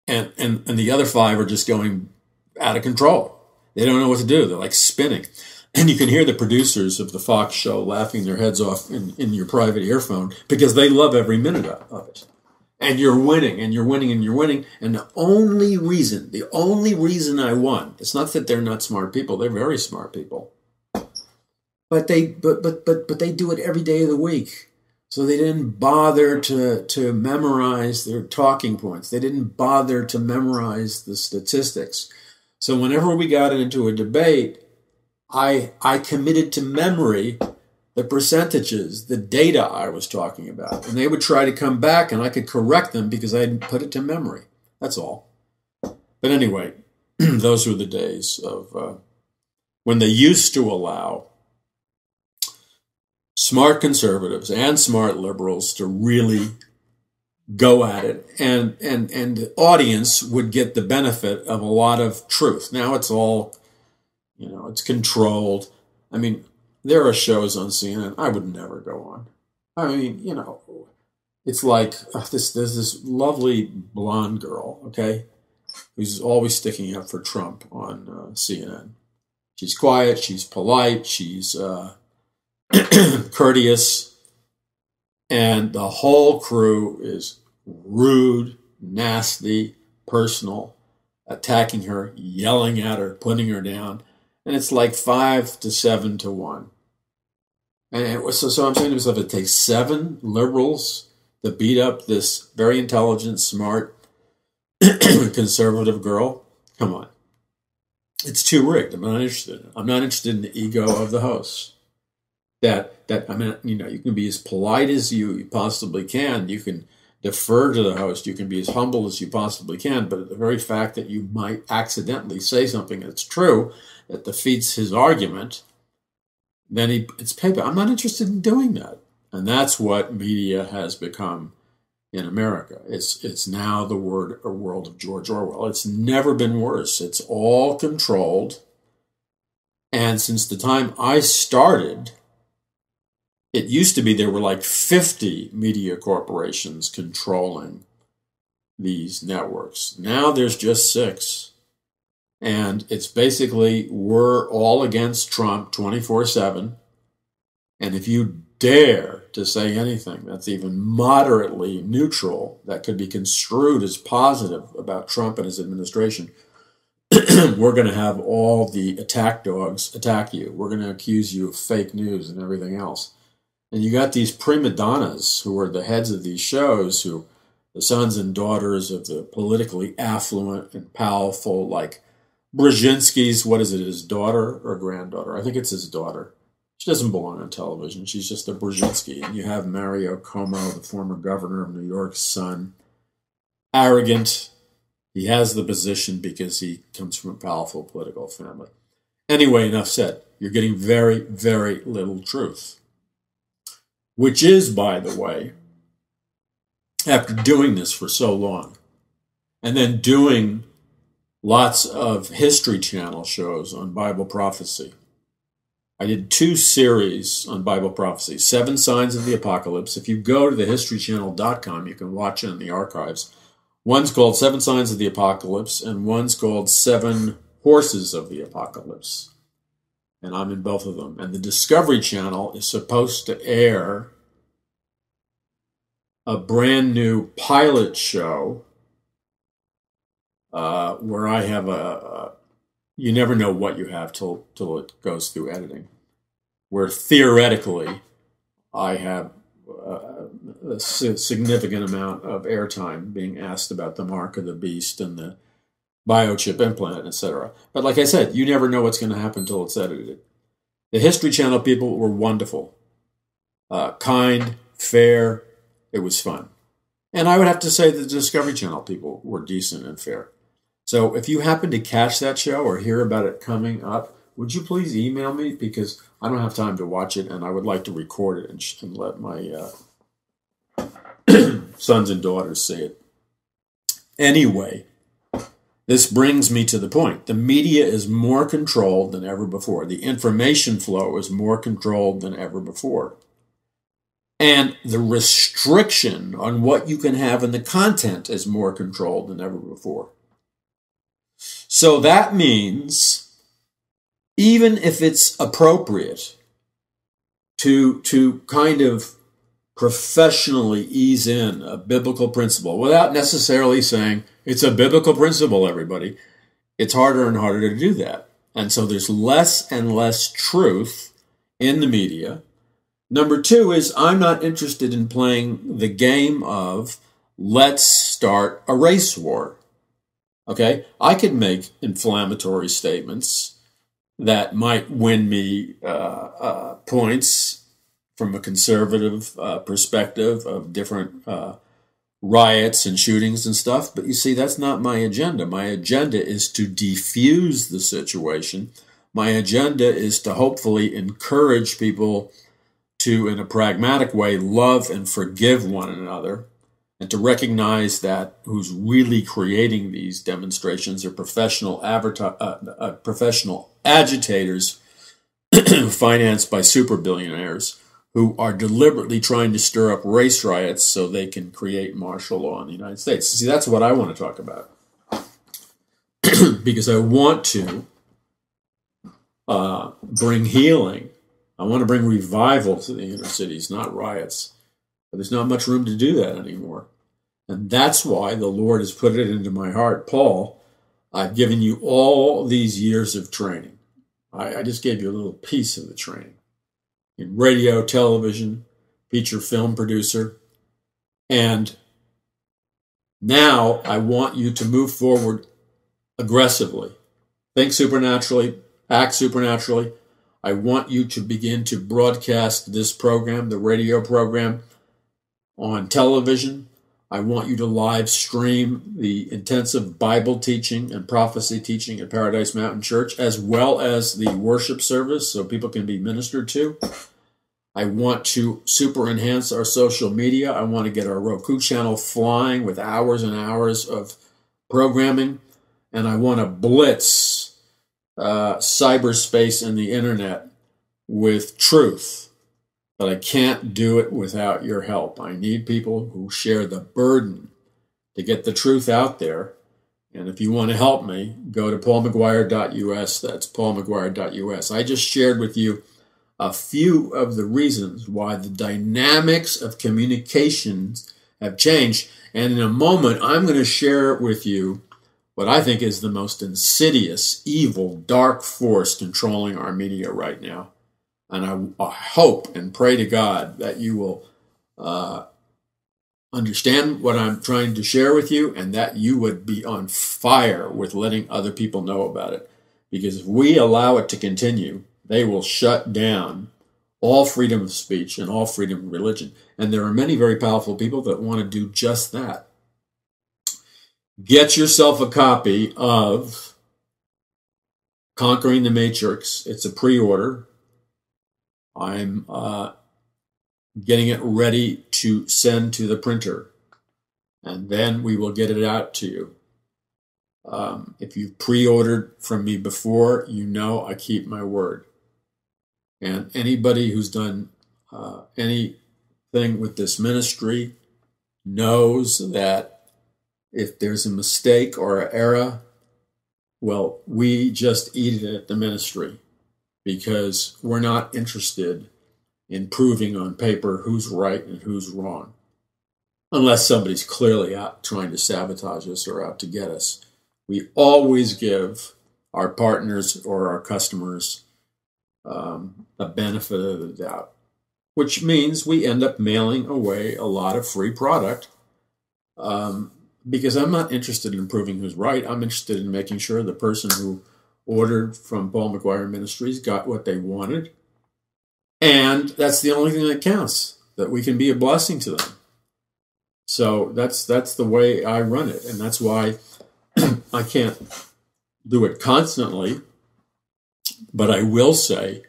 and the other 5 are just going out of control. They don't know what to do. They're like spinning. And you can hear the producers of the Fox show laughing their heads off in your private earphone, because they love every minute of it. And you're winning, and you're winning, and you're winning. And the only reason I won, it's not that they're not smart people. They're very smart people. But they do it every day of the week. So they didn't bother to memorize their talking points. They didn't bother to memorize the statistics. So whenever we got into a debate, I committed to memory the percentages, the data I was talking about. And they would try to come back, and I could correct them because I had put it to memory. That's all. But anyway, those were the days of when they used to allow smart conservatives and smart liberals to really go at it, and the audience would get the benefit of a lot of truth. Now it's all, it's controlled. There are shows on CNN I would never go on. It's like there's this lovely blonde girl, okay, who's always sticking up for Trump on CNN. She's quiet, she's polite, she's courteous, and the whole crew is rude, nasty, personal, attacking her, yelling at her, putting her down, and it's like 5 to 7 to 1. And so I'm saying to myself, it takes 7 liberals to beat up this very intelligent, smart, conservative girl. Come on, it's too rigged. I'm not interested in it. I'm not interested in the ego of the hosts. You can be as polite as you possibly can. You can defer to the host. You can be as humble as you possibly can. But the very fact that you might accidentally say something that's true, that defeats his argument, then it's paper. I'm not interested in doing that. And that's what media has become in America. It's now a world of George Orwell. It's never been worse. It's all controlled. And since the time I started, it used to be there were like 50 media corporations controlling these networks. Now there's just 6. And it's basically, we're all against Trump 24/7. And if you dare to say anything that's even moderately neutral, that could be construed as positive about Trump and his administration, we're going to have all the attack dogs attack you. We're going to accuse you of fake news and everything else. And you got these prima donnas who are the heads of these shows, who the sons and daughters of the politically affluent and powerful, like Brzezinski's, what is it, his daughter or granddaughter? I think it's his daughter. She doesn't belong on television. She's just a Brzezinski. And you have Mario Cuomo, the former governor of New York's son, arrogant. He has the position because he comes from a powerful political family. Anyway, enough said. You're getting very, very little truth. Which is, by the way, after doing this for so long, and then doing lots of History Channel shows on Bible prophecy. I did 2 series on Bible prophecy, 7 Signs of the Apocalypse. If you go to thehistorychannel.com, you can watch it in the archives. One's called 7 Signs of the Apocalypse, and one's called 7 Horses of the Apocalypse. And I'm in both of them. And the Discovery Channel is supposed to air a brand new pilot show where I have you never know what you have till it goes through editing, where theoretically I have a significant amount of airtime being asked about the mark of the beast and the biochip implant, etc. But like I said, you never know what's going to happen until it's edited. The History Channel people were wonderful, kind, fair. It was fun. And I would have to say the Discovery Channel people were decent and fair. So if you happen to catch that show or hear about it coming up, would you please email me? Because I don't have time to watch it, and I would like to record it and let my sons and daughters see it. Anyway, this brings me to the point. The media is more controlled than ever before. The information flow is more controlled than ever before. And the restriction on what you can have in the content is more controlled than ever before. So that means, even if it's appropriate to kind of professionally ease in a biblical principle, without necessarily saying, it's a biblical principle, everybody, it's harder and harder to do that. And so there's less and less truth in the media. Number 2 is I'm not interested in playing the game of let's start a race war. Okay? I could make inflammatory statements that might win me points from a conservative perspective of different riots and shootings and stuff. But you see, that's not my agenda. My agenda is to defuse the situation. My agenda is to hopefully encourage people to, in a pragmatic way, love and forgive one another, and to recognize that who's really creating these demonstrations are professional agitators financed by super billionaires who are deliberately trying to stir up race riots so they can create martial law in the United States. See, that's what I want to talk about. Because I want to bring healing. I want to bring revival to the inner cities, not riots. But there's not much room to do that anymore. And that's why the Lord has put it into my heart. Paul, I've given you all these years of training. I just gave you a little piece of the training. In radio, television, feature film producer. And now I want you to move forward aggressively. Think supernaturally, act supernaturally. I want you to begin to broadcast this program, the radio program, on television. I want you to live stream the intensive Bible teaching and prophecy teaching at Paradise Mountain Church, as well as the worship service so people can be ministered to. I want to super enhance our social media. I want to get our Roku channel flying with hours and hours of programming. And I want to blitz cyberspace and the internet with truth. But I can't do it without your help. I need people who share the burden to get the truth out there. And if you want to help me, go to paulmcguire.us. That's paulmcguire.us. I just shared with you a few of the reasons why the dynamics of communications have changed. And in a moment, I'm going to share with you what I think is the most insidious, evil, dark force controlling our media right now. And I hope and pray to God that you will understand what I'm trying to share with you, and that you would be on fire with letting other people know about it. Because if we allow it to continue, they will shut down all freedom of speech and all freedom of religion. And there are many very powerful people that want to do just that. Get yourself a copy of Conquering the Matrix. It's a pre-order. I'm getting it ready to send to the printer, and then we will get it out to you. If you've pre-ordered from me before, you know I keep my word. And anybody who's done anything with this ministry knows that if there's a mistake or an error, well, we just eat it at the ministry, because we're not interested in proving on paper who's right and who's wrong, unless somebody's clearly out trying to sabotage us or out to get us. We always give our partners or our customers the benefit of the doubt, which means we end up mailing away a lot of free product, because I'm not interested in proving who's right. I'm interested in making sure the person who ordered from Paul McGuire Ministries got what they wanted. And that's the only thing that counts, that we can be a blessing to them. So that's the way I run it. And that's why I can't do it constantly. But I will say,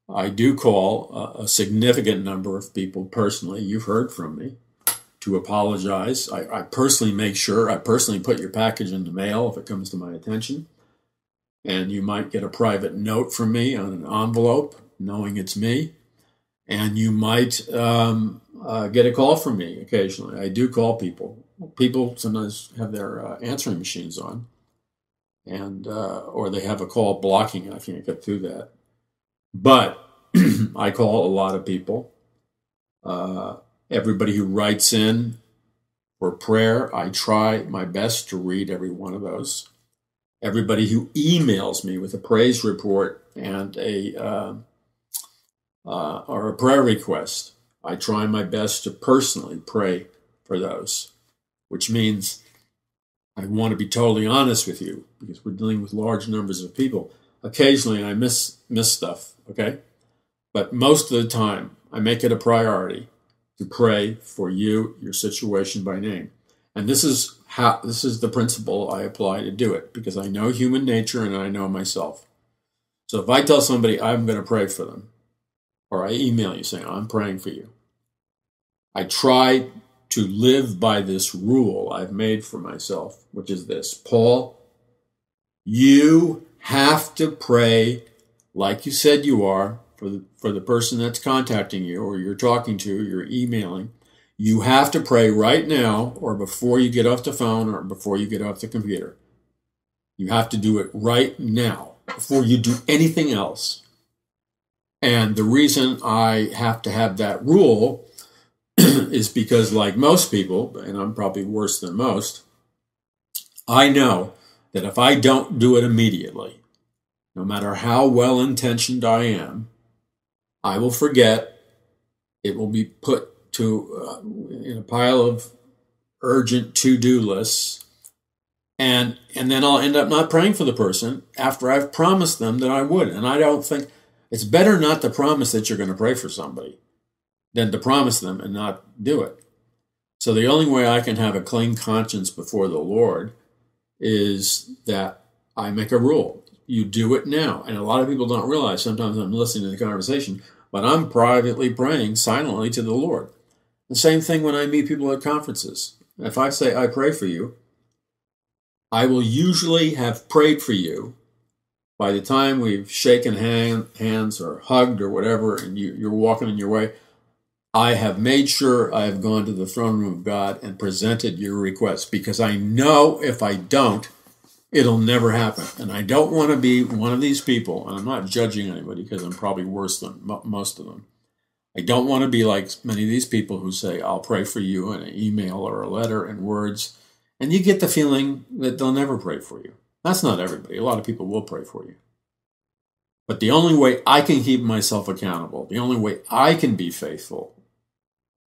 I do call a significant number of people personally. You've heard from me, to apologize. I personally make sure, I personally put your package in the mail if it comes to my attention. And you might get a private note from me on an envelope, knowing it's me. And you might get a call from me occasionally. I do call people. People sometimes have their answering machines on, and or they have a call blocking. I can't get through that. But I call a lot of people. Everybody who writes in for prayer, I try my best to read every one of those. Everybody who emails me with a praise report and or a prayer request, I try my best to personally pray for those, which means I want to be totally honest with you, because we're dealing with large numbers of people. Occasionally I miss stuff, okay? But most of the time I make it a priority to pray for you, your situation by name. And this is the principle I apply to do it, because I know human nature and I know myself. So if I tell somebody I'm going to pray for them, or I email you saying I'm praying for you, I try to live by this rule I've made for myself, which is this: Paul, you have to pray like you said you are for the person that's contacting you, or you're talking to, you're emailing. You have to pray right now, or before you get off the phone, or before you get off the computer. You have to do it right now, before you do anything else. And the reason I have to have that rule is because, like most people, and I'm probably worse than most, I know that if I don't do it immediately, no matter how well-intentioned I am, I will forget. It will be put in a pile of urgent to-do lists, and then I'll end up not praying for the person after I've promised them that I would. And I don't think it's better not to promise that you're going to pray for somebody than to promise them and not do it. So the only way I can have a clean conscience before the Lord is that I make a rule. You do it now. And a lot of people don't realize, sometimes I'm listening to the conversation, but I'm privately praying silently to the Lord. The same thing when I meet people at conferences. If I say I pray for you, I will usually have prayed for you by the time we've shaken hands or hugged or whatever, and you're walking in your way. I have made sure I have gone to the throne room of God and presented your request, because I know if I don't, it'll never happen. And I don't want to be one of these people, and I'm not judging anybody because I'm probably worse than most of them. I don't want to be like many of these people who say, I'll pray for you in an email or a letter and words, and you get the feeling that they'll never pray for you. That's not everybody. A lot of people will pray for you. But the only way I can keep myself accountable, the only way I can be faithful,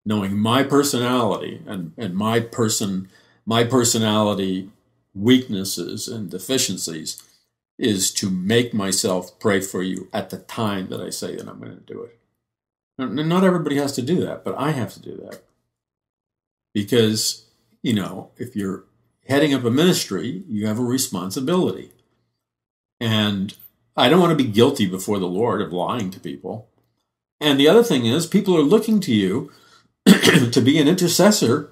knowing my personality and my personality weaknesses and deficiencies, is to make myself pray for you at the time that I say that I'm going to do it. And not everybody has to do that, but I have to do that. Because, if you're heading up a ministry, you have a responsibility. And I don't want to be guilty before the Lord of lying to people. And the other thing is, people are looking to you to be an intercessor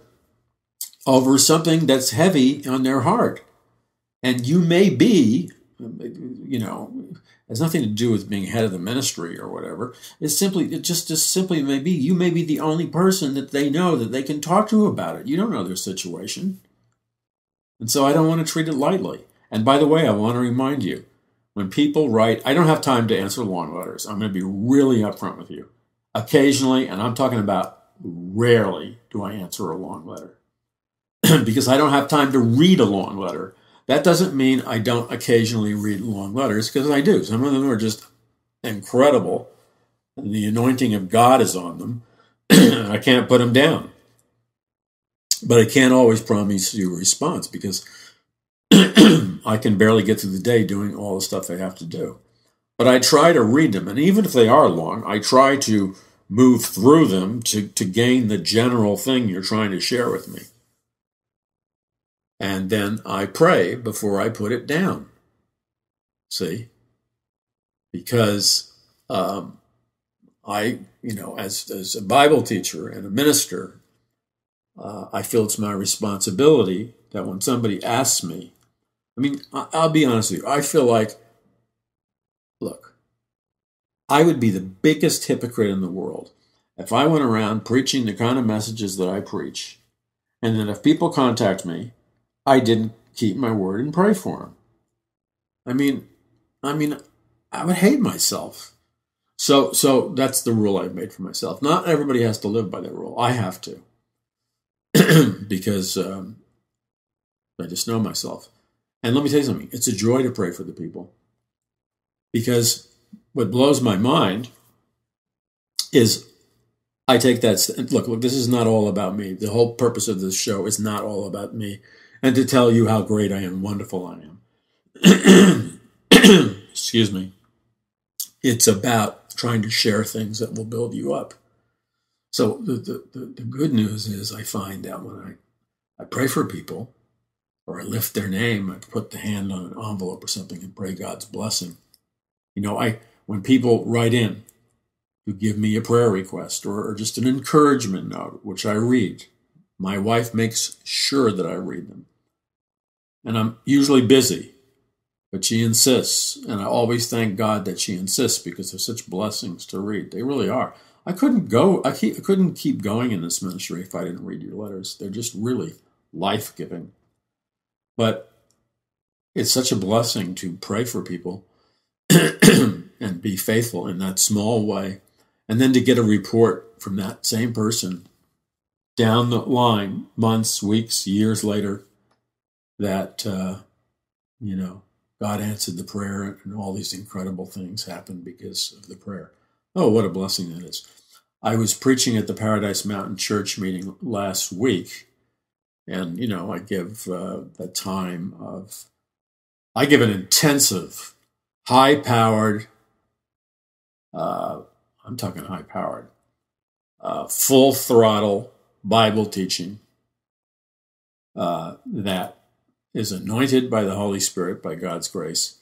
over something that's heavy on their heart. And you may be, has nothing to do with being head of the ministry or whatever. It just simply may be, you may be the only person that they know that they can talk to about it. You don't know their situation. And so I don't want to treat it lightly. And by the way, I want to remind you, when people write, I don't have time to answer long letters. I'm going to be really upfront with you. Occasionally, and I'm talking about rarely, do I answer a long letter. Because I don't have time to read a long letter. That doesn't mean I don't occasionally read long letters, because I do. Some of them are just incredible, and the anointing of God is on them. I can't put them down. But I can't always promise you a response, because I can barely get through the day doing all the stuff I have to do. But I try to read them, and even if they are long, I try to move through them to gain the general thing you're trying to share with me. And then I pray before I put it down. See? Because as a Bible teacher and a minister, I feel it's my responsibility that when somebody asks me, I'll be honest with you, I feel like, look, I would be the biggest hypocrite in the world if I went around preaching the kind of messages that I preach, and then if people contact me, I didn't keep my word and pray for them. I would hate myself. So that's the rule I've made for myself. Not everybody has to live by that rule. I have to. Because I just know myself. And let me tell you something. It's a joy to pray for the people. Because what blows my mind is I take that. Look, this is not all about me. The whole purpose of this show is not all about me. And to tell you how great I am, wonderful I am. Excuse me. It's about trying to share things that will build you up. So the good news is I find that when I pray for people, or I lift their name, I put the hand on an envelope or something and pray God's blessing. When people write in to give me a prayer request or just an encouragement note, which I read, my wife makes sure that I read them. And I'm usually busy, but she insists. And I always thank God that she insists, because they're such blessings to read. They really are. I couldn't keep going in this ministry if I didn't read your letters. They're just really life-giving. But it's such a blessing to pray for people and be faithful in that small way. And then to get a report from that same person down the line, months, weeks, years later, that, God answered the prayer and all these incredible things happened because of the prayer. Oh, what a blessing that is. I was preaching at the Paradise Mountain Church meeting last week, and, I give I give an intensive, high-powered, I'm talking high-powered, full-throttle Bible teaching that is anointed by the Holy Spirit, by God's grace,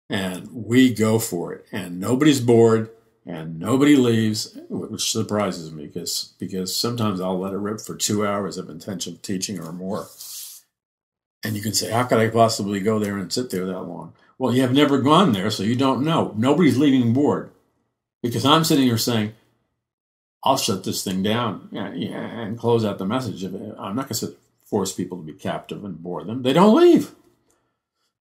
and we go for it. And nobody's bored, and nobody leaves, which surprises me, because sometimes I'll let it rip for 2 hours of intensive teaching or more. And you can say, how could I possibly go there and sit there that long? Well, you have never gone there, so you don't know. Nobody's leaving bored, because I'm sitting here saying, I'll shut this thing down and close out the message. I'm not going to force people to be captive and bore them. They don't leave.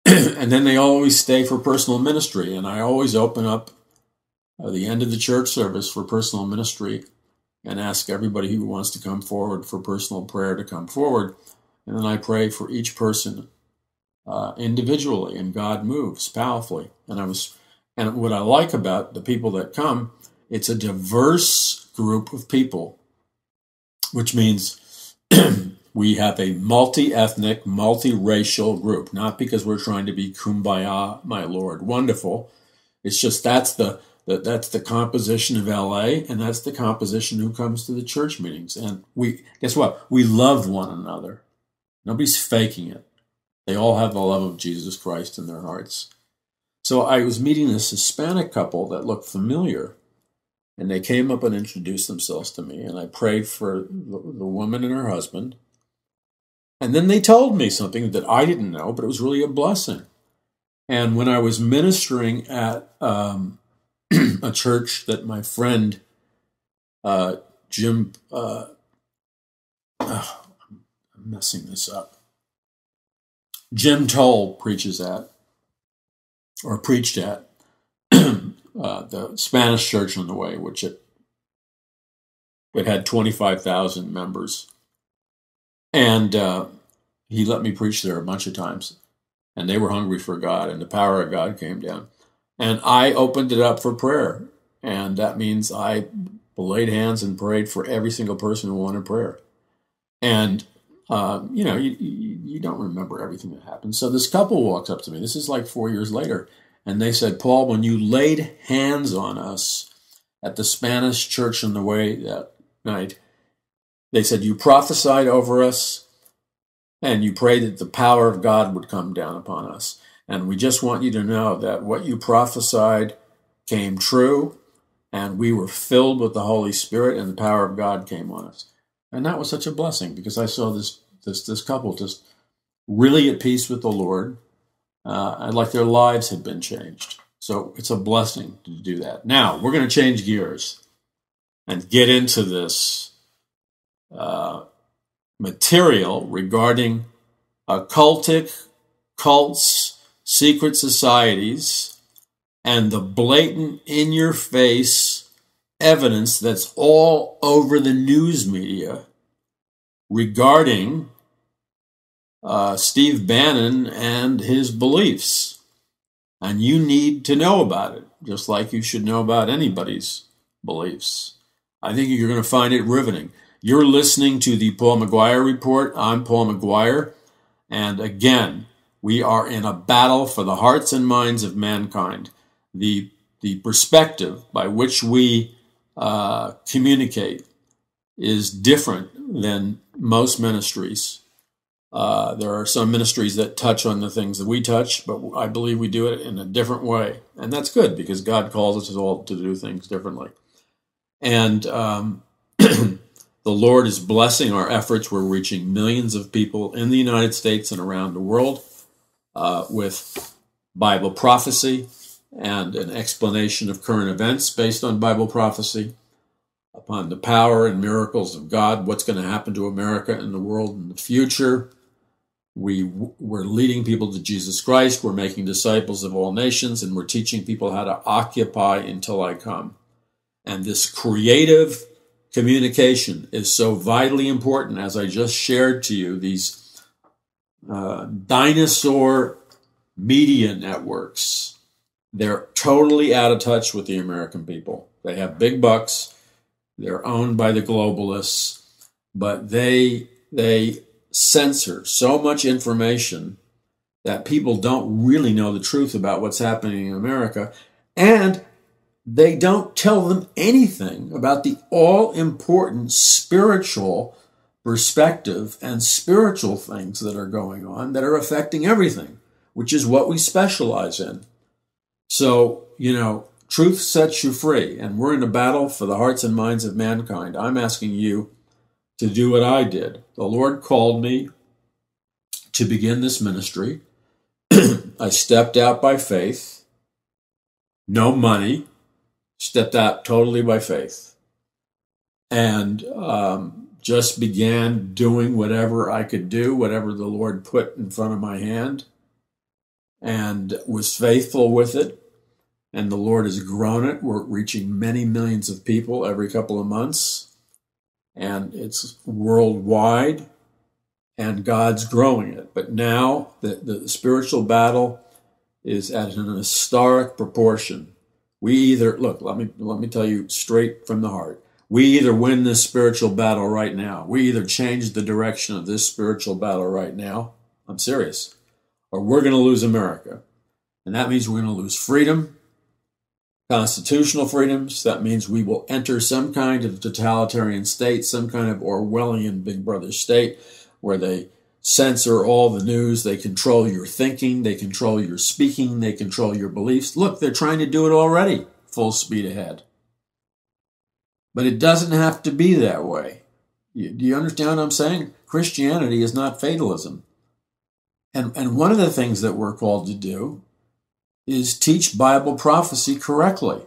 And then they always stay for personal ministry. And I always open up the end of the church service for personal ministry and ask everybody who wants to come forward for personal prayer to come forward. And then I pray for each person individually, and God moves powerfully. And And what I like about the people that come, it's a diverse group of people, which means we have a multi-ethnic, multi-racial group, not because we're trying to be kumbaya, my Lord, wonderful. It's just that's the composition of LA, and that's the composition who comes to the church meetings. And guess what? We love one another. Nobody's faking it. They all have the love of Jesus Christ in their hearts. So I was meeting this Hispanic couple that looked familiar, and they came up and introduced themselves to me, and I prayed for the woman and her husband. And then they told me something that I didn't know, but it was really a blessing. And when I was ministering at a church that my friend Jim, I'm messing this up, Jim Toll preached at, the Spanish church on the way, which it had 25,000 members. And he let me preach there a bunch of times. And they were hungry for God, and the power of God came down. And I opened it up for prayer. And that means I laid hands and prayed for every single person who wanted prayer. And, you don't remember everything that happened. So this couple walks up to me. This is like 4 years later. And they said, Paul, when you laid hands on us at the Spanish church on the way that night, they said, you prophesied over us and you prayed that the power of God would come down upon us. And we just want you to know that what you prophesied came true, and we were filled with the Holy Spirit, and the power of God came on us. And that was such a blessing, because I saw this couple just really at peace with the Lord, and like their lives had been changed. So it's a blessing to do that. Now, we're going to change gears and get into this material regarding occultic cults, secret societies, and the blatant, in-your-face evidence that's all over the news media regarding Steve Bannon and his beliefs. And you need to know about it, just like you should know about anybody's beliefs. I think you're going to find it riveting. You're listening to the Paul McGuire Report. I'm Paul McGuire. And again, we are in a battle for the hearts and minds of mankind. The perspective by which we communicate is different than most ministries. There are some ministries that touch on the things that we touch, but I believe we do it in a different way. And that's good, because God calls us all to do things differently. And the Lord is blessing our efforts. We're reaching millions of people in the United States and around the world with Bible prophecy and an explanation of current events based on Bible prophecy, upon the power and miracles of God, what's going to happen to America and the world in the future. We're leading people to Jesus Christ. We're making disciples of all nations, and we're teaching people how to occupy until I come. And this creative communication is so vitally important, as I just shared to you, these dinosaur media networks. They're totally out of touch with the American people. They have big bucks. They're owned by the globalists, but they censor so much information that people don't really know the truth about what's happening in America, and they don't tell them anything about the all-important spiritual perspective and spiritual things that are going on that are affecting everything, which is what we specialize in. So, truth sets you free, and we're in a battle for the hearts and minds of mankind. I'm asking you to do what I did. The Lord called me to begin this ministry. I stepped out by faith. No money. Stepped out totally by faith. And just began doing whatever I could do, whatever the Lord put in front of my hand, and was faithful with it. And the Lord has grown it. We're reaching many millions of people every couple of months. And it's worldwide. And God's growing it. But now the spiritual battle is at an historic proportion. We either, look, let me tell you straight from the heart. We either win this spiritual battle right now. We either change the direction of this spiritual battle right now. I'm serious. Or we're going to lose America. And that means we're going to lose freedom, constitutional freedoms. That means we will enter some kind of totalitarian state, some kind of Orwellian Big Brother state where they censor all the news, they control your thinking, they control your speaking, they control your beliefs. Look, they're trying to do it already, full speed ahead. But it doesn't have to be that way. Do you understand what I'm saying? Christianity is not fatalism. And one of the things that we're called to do is teach Bible prophecy correctly.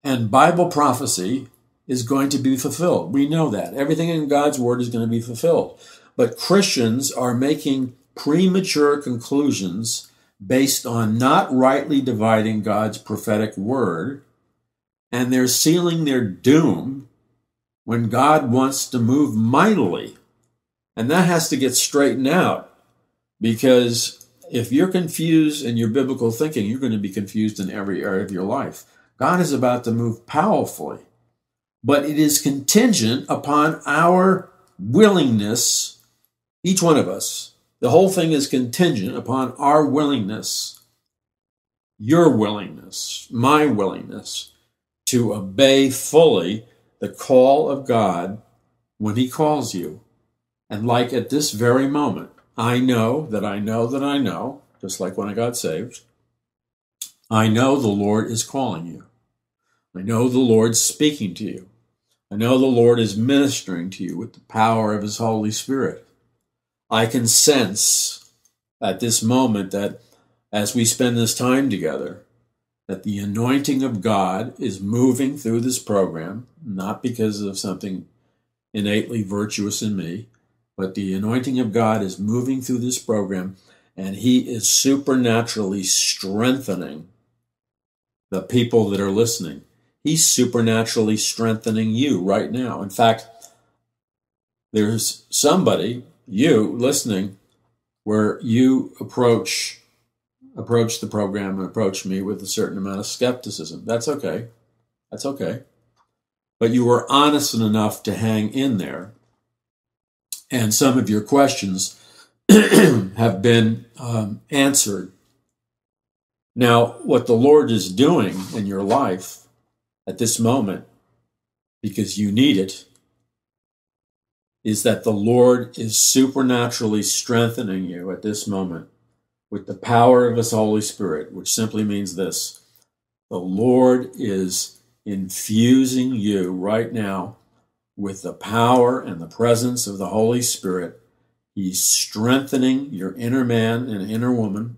And Bible prophecy is going to be fulfilled. We know that. Everything in God's Word is going to be fulfilled. But Christians are making premature conclusions based on not rightly dividing God's prophetic word, and they're sealing their doom when God wants to move mightily. And that has to get straightened out, because if you're confused in your biblical thinking, you're going to be confused in every area of your life. God is about to move powerfully, but it is contingent upon our willingness. Each one of us, the whole thing is contingent upon our willingness, your willingness, my willingness to obey fully the call of God when He calls you. And like at this very moment, I know that I know that I know, just like when I got saved, I know the Lord is calling you. I know the Lord's speaking to you. I know the Lord is ministering to you with the power of His Holy Spirit. I can sense at this moment that as we spend this time together, that the anointing of God is moving through this program, not because of something innately virtuous in me, but the anointing of God is moving through this program, and He is supernaturally strengthening the people that are listening. He's supernaturally strengthening you right now. In fact, there's somebody, you listening, where you approach the program and approach me with a certain amount of skepticism. That's okay. That's okay. But you were honest enough to hang in there. And some of your questions have been answered. Now, what the Lord is doing in your life at this moment, because you need it, is that the Lord is supernaturally strengthening you at this moment with the power of His Holy Spirit, which simply means this: the Lord is infusing you right now with the power and the presence of the Holy Spirit. He's strengthening your inner man and inner woman.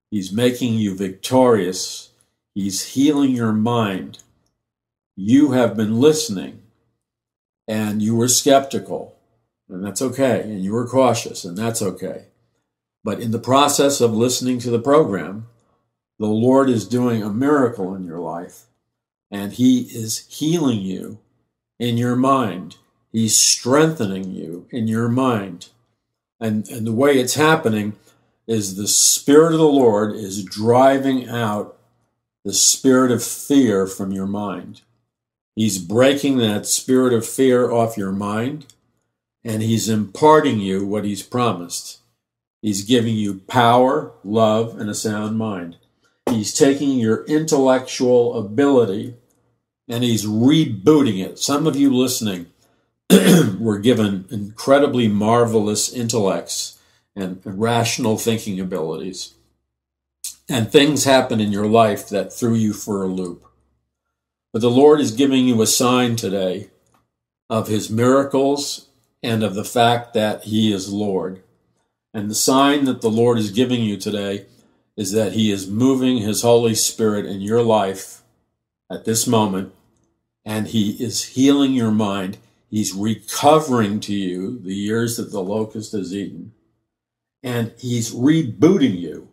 He's making you victorious. He's healing your mind. You have been listening, and you were skeptical, and that's okay, and you were cautious, and that's okay. But in the process of listening to the program, the Lord is doing a miracle in your life, and He is healing you in your mind. He's strengthening you in your mind. And the way it's happening is the Spirit of the Lord is driving out the spirit of fear from your mind. He's breaking that spirit of fear off your mind, and He's imparting you what He's promised. He's giving you power, love, and a sound mind. He's taking your intellectual ability and He's rebooting it. Some of you listening were given incredibly marvelous intellects and rational thinking abilities. And things happened in your life that threw you for a loop. But the Lord is giving you a sign today of His miracles and of the fact that He is Lord. And the sign that the Lord is giving you today is that He is moving His Holy Spirit in your life at this moment, and He is healing your mind. He's recovering to you the years that the locust has eaten, and He's rebooting you.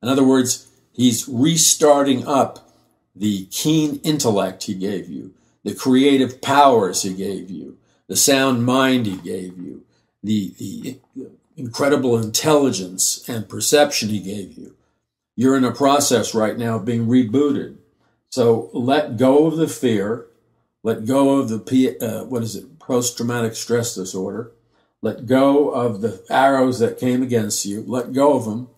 In other words, He's restarting up the keen intellect He gave you, the creative powers He gave you, the sound mind He gave you, the incredible intelligence and perception He gave you. You're in a process right now of being rebooted. So let go of the fear. Let go of the, post-traumatic stress disorder. Let go of the arrows that came against you. Let go of them.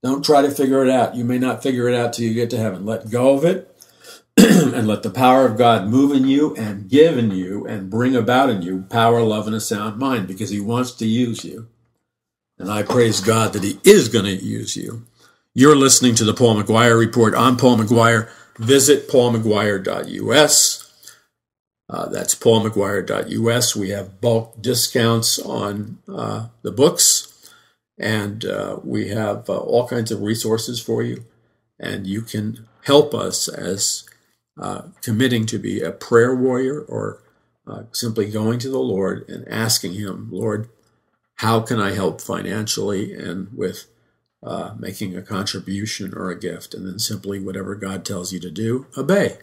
Don't try to figure it out. You may not figure it out till you get to heaven. Let go of it and let the power of God move in you and give in you and bring about in you power, love, and a sound mind, because he wants to use you. And I praise God that he is going to use you. You're listening to the Paul McGuire Report. I'm Paul McGuire. Visit paulmcguire.us. That's paulmcguire.us. We have bulk discounts on the books, and we have all kinds of resources for you. And you can help us as committing to be a prayer warrior, or simply going to the Lord and asking him, Lord, how can I help financially and with making a contribution or a gift? And then simply whatever God tells you to do, obey,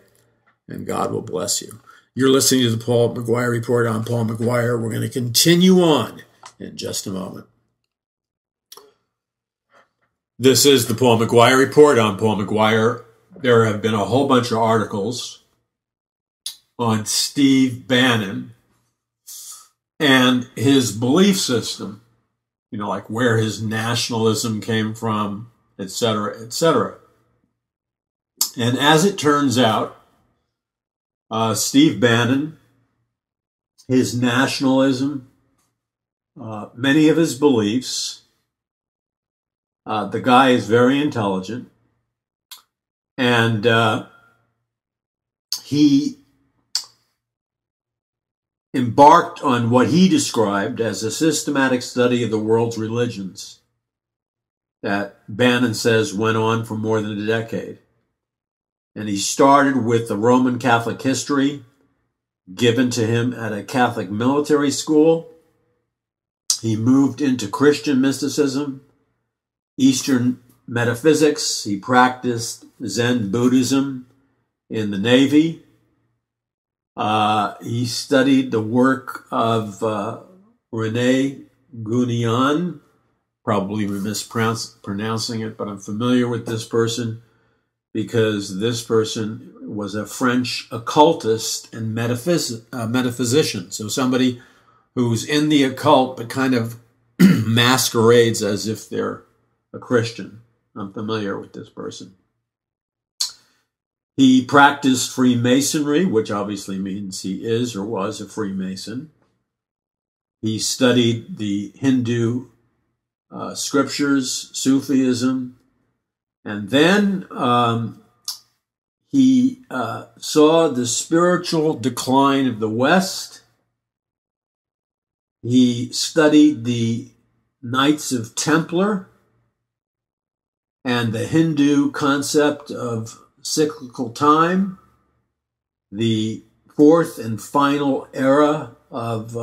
and God will bless you. You're listening to the Paul McGuire Report. I'm Paul McGuire. We're going to continue on in just a moment. This is the Paul McGuire Report. I'm Paul McGuire. There have been a whole bunch of articles on Steve Bannon and his belief system, like where his nationalism came from, etc., etc. And as it turns out, Steve Bannon, his nationalism, many of his beliefs, the guy is very intelligent, and he embarked on what he described as a systematic study of the world's religions that Bannon says went on for more than a decade. And he started with the Roman Catholic history given to him at a Catholic military school. He moved into Christian mysticism, Eastern metaphysics. He practiced Zen Buddhism in the Navy. He studied the work of Rene Guénon, probably mispronouncing it, but I'm familiar with this person because this person was a French occultist and metaphysician. So somebody who's in the occult but kind of masquerades as if they're a Christian. I'm familiar with this person. He practiced Freemasonry, which obviously means he is or was a Freemason. He studied the Hindu scriptures, Sufism, and then he saw the spiritual decline of the West. He studied the Knights of Templar and the Hindu concept of cyclical time, the fourth and final era of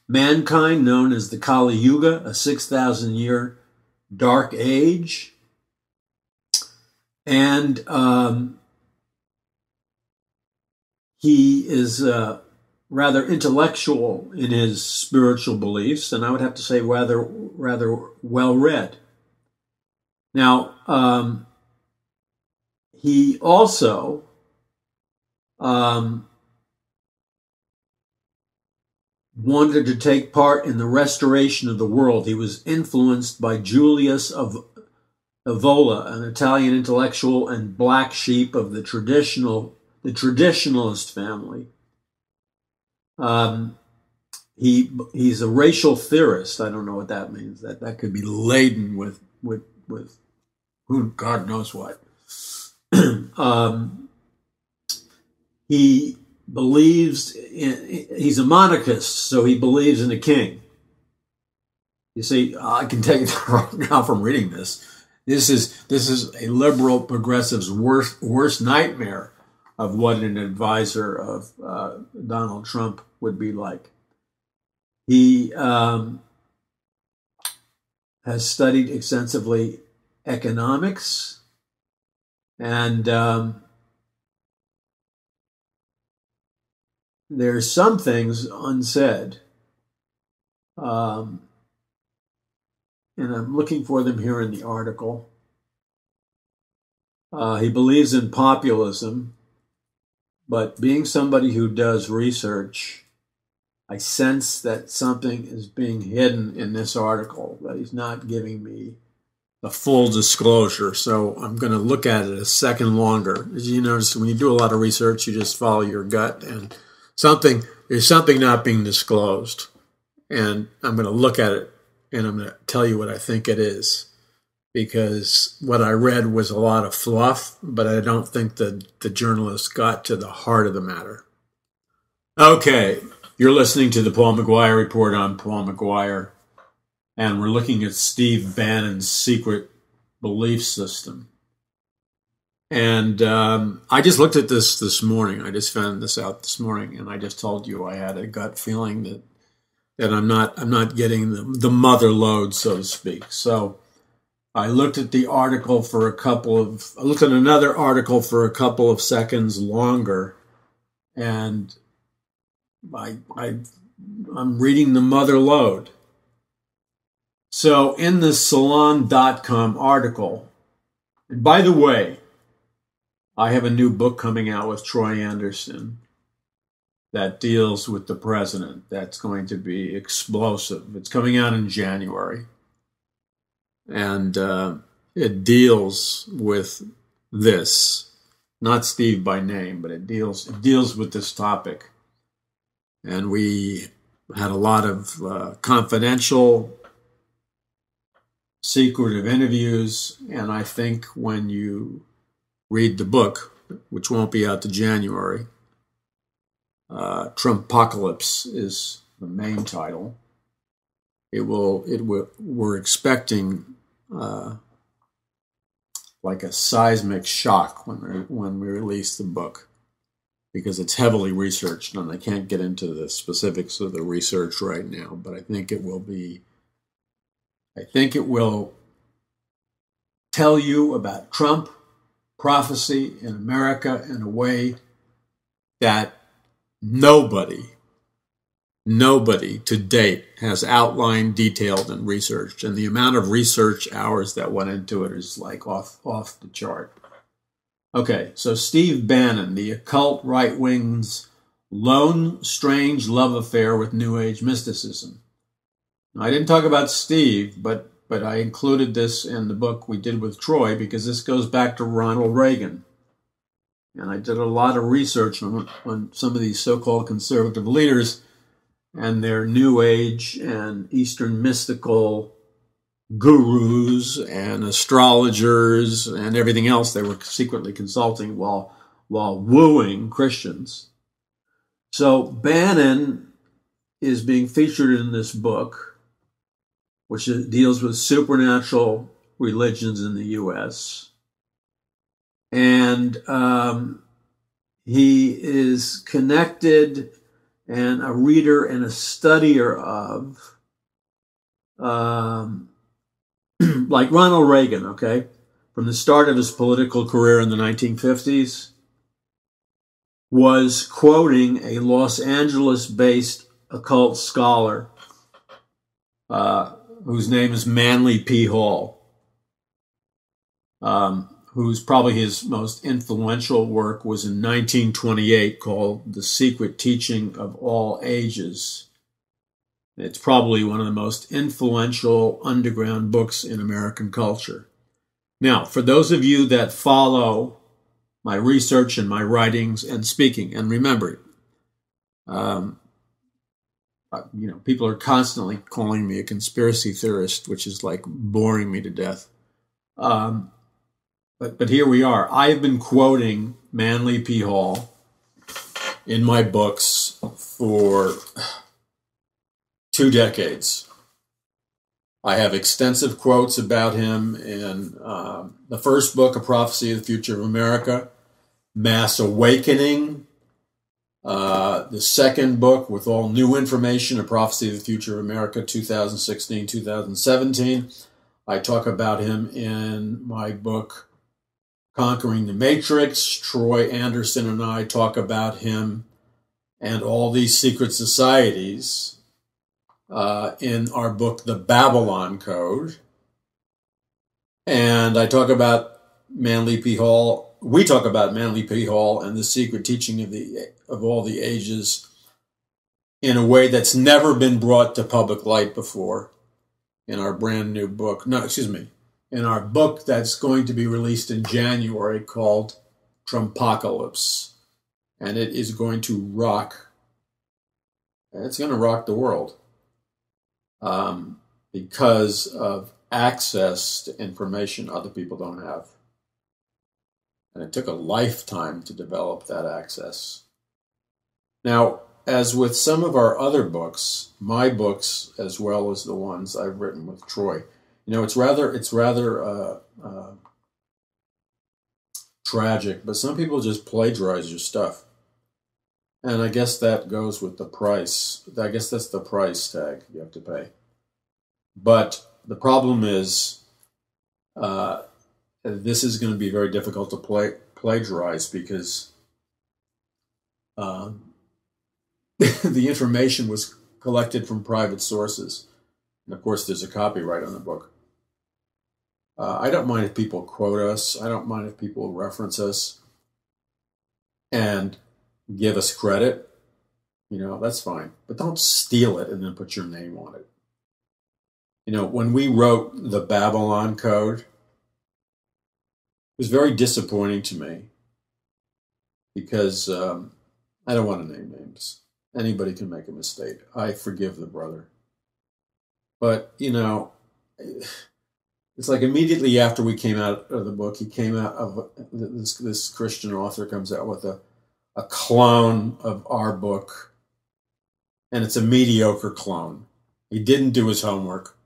mankind known as the Kali Yuga, a 6,000-year dark age. And he is rather intellectual in his spiritual beliefs, and I would have to say rather well-read. Now, he also wanted to take part in the restoration of the world. He was influenced by Julius of Evola, an Italian intellectual and black sheep of the traditionalist family. He's a racial theorist. I don't know what that means. That could be laden with who God knows what. He believes he's a monarchist, so he believes in a king. You see, I can tell you right now from reading this. This is a liberal progressive's worst nightmare of what an advisor of Donald Trump would be like. He has studied extensively economics, and there's some things unsaid, and I'm looking for them here in the article. He believes in populism, but being somebody who does research, I sense that something is being hidden in this article, that he's not giving me the full disclosure. So I'm going to look at it a second longer. As you notice, when you do a lot of research, you just follow your gut, and there's something not being disclosed. And I'm going to look at it, and I'm going to tell you what I think it is. Because what I read was a lot of fluff, but I don't think the journalist got to the heart of the matter. Okay, you're listening to the Paul McGuire Report. I'm Paul McGuire, and we're looking at Steve Bannon's secret belief system. And I just looked at this morning. I just found this out this morning, and I just told you I had a gut feeling that I'm not getting the mother load, so to speak. So I looked at another article for a couple of seconds longer, and I'm reading the mother lode. So in the Salon.com article, and by the way, I have a new book coming out with Troy Anderson that deals with the president. That's going to be explosive. It's coming out in January. And it deals with this, not Steve by name, but it deals with this topic. And we had a lot of confidential, secretive interviews. And I think when you read the book, which won't be out to January, Trumpocalypse is the main title. We're expecting like a seismic shock when we release the book, because it's heavily researched, and I can't get into the specifics of the research right now, but I think it will tell you about Trump, prophecy in America in a way that nobody to date has outlined, detailed, and researched. And the amount of research hours that went into it is like off the chart. Okay, so Steve Bannon, the occult right wing's lone, strange love affair with New Age mysticism. Now, I didn't talk about Steve, but I included this in the book we did with Troy because this goes back to Ronald Reagan. And I did a lot of research on some of these so-called conservative leaders and their New Age and Eastern mystical gurus and astrologers and everything else they were secretly consulting while wooing Christians. So Bannon is being featured in this book, which deals with supernatural religions in the U.S. And he is connected and a reader and a studier of, like Ronald Reagan, okay? From the start of his political career in the 1950s, was quoting a Los Angeles-based occult scholar whose name is Manly P. Hall, whose probably his most influential work was in 1928 called The Secret Teaching of All Ages. It's probably one of the most influential underground books in American culture. Now, for those of you that follow my research and my writings and speaking, and remember, people are constantly calling me a conspiracy theorist, which is like boring me to death. But here we are. I have been quoting Manly P. Hall in my books for 2 decades. I have extensive quotes about him in the first book, A Prophecy of the Future of America, Mass Awakening, the second book, With All New Information, A Prophecy of the Future of America, 2016-2017. I talk about him in my book, Conquering the Matrix. Troy Anderson and I talk about him and all these secret societies in our book, The Babylon Code. And I talk about Manly P. Hall. We talk about Manly P. Hall and the secret teaching of all the ages in a way that's never been brought to public light before in our brand new book. No, excuse me. In our book that's going to be released in January called Trumpocalypse. And it is going to rock. It's going to rock the world because of access to information other people don't have. And it took a lifetime to develop that access. Now, as with some of our other books, my books, as well as the ones I've written with Troy, it's rather tragic, but some people just plagiarize your stuff. And I guess that goes with the price. I guess that's the price tag you have to pay. But the problem is, this is going to be very difficult to plagiarize because the information was collected from private sources. And of course, there's a copyright on the book. I don't mind if people quote us. I don't mind if people reference us and give us credit. That's fine. But don't steal it and then put your name on it. When we wrote the Babylon Code, it was very disappointing to me because I don't want to name names. Anybody can make a mistake. I forgive the brother. But, it's like immediately after we came out of the book, he came out of this Christian author comes out with a clone of our book, and it's a mediocre clone. He didn't do his homework.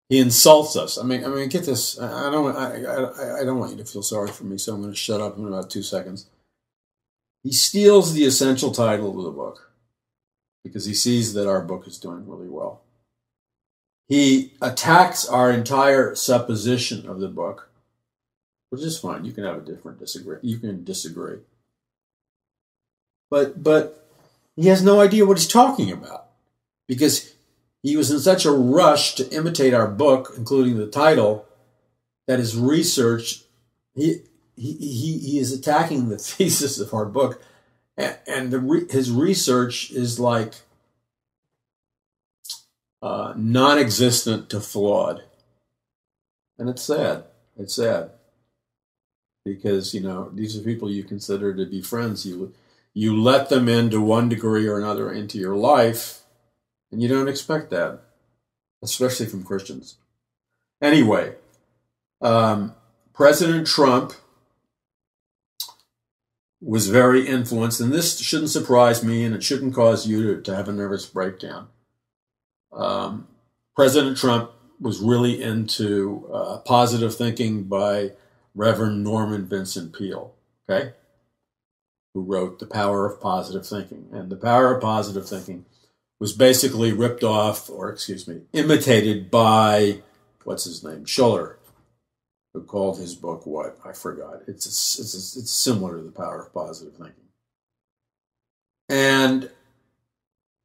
He insults us. I mean, get this. I don't want you to feel sorry for me, so I'm going to shut up in about 2 seconds. He steals the essential title of the book because he sees that our book is doing really well. He attacks our entire supposition of the book, which is fine. You can have a different disagree. You can disagree. But he has no idea what he's talking about because he was in such a rush to imitate our book, including the title, that his research, he is attacking the thesis of our book, and his research is like non-existent to flawed. And it's sad. It's sad. Because, these are people you consider to be friends. You let them into one degree or another into your life, and you don't expect that, especially from Christians. Anyway, President Trump was very influenced, and this shouldn't surprise me, and it shouldn't cause you to have a nervous breakdown. President Trump was really into positive thinking by Reverend Norman Vincent Peale, okay, who wrote The Power of Positive Thinking. And The Power of Positive Thinking was basically imitated by, what's his name, Schuller, who called his book what? I forgot. It's similar to The Power of Positive Thinking. And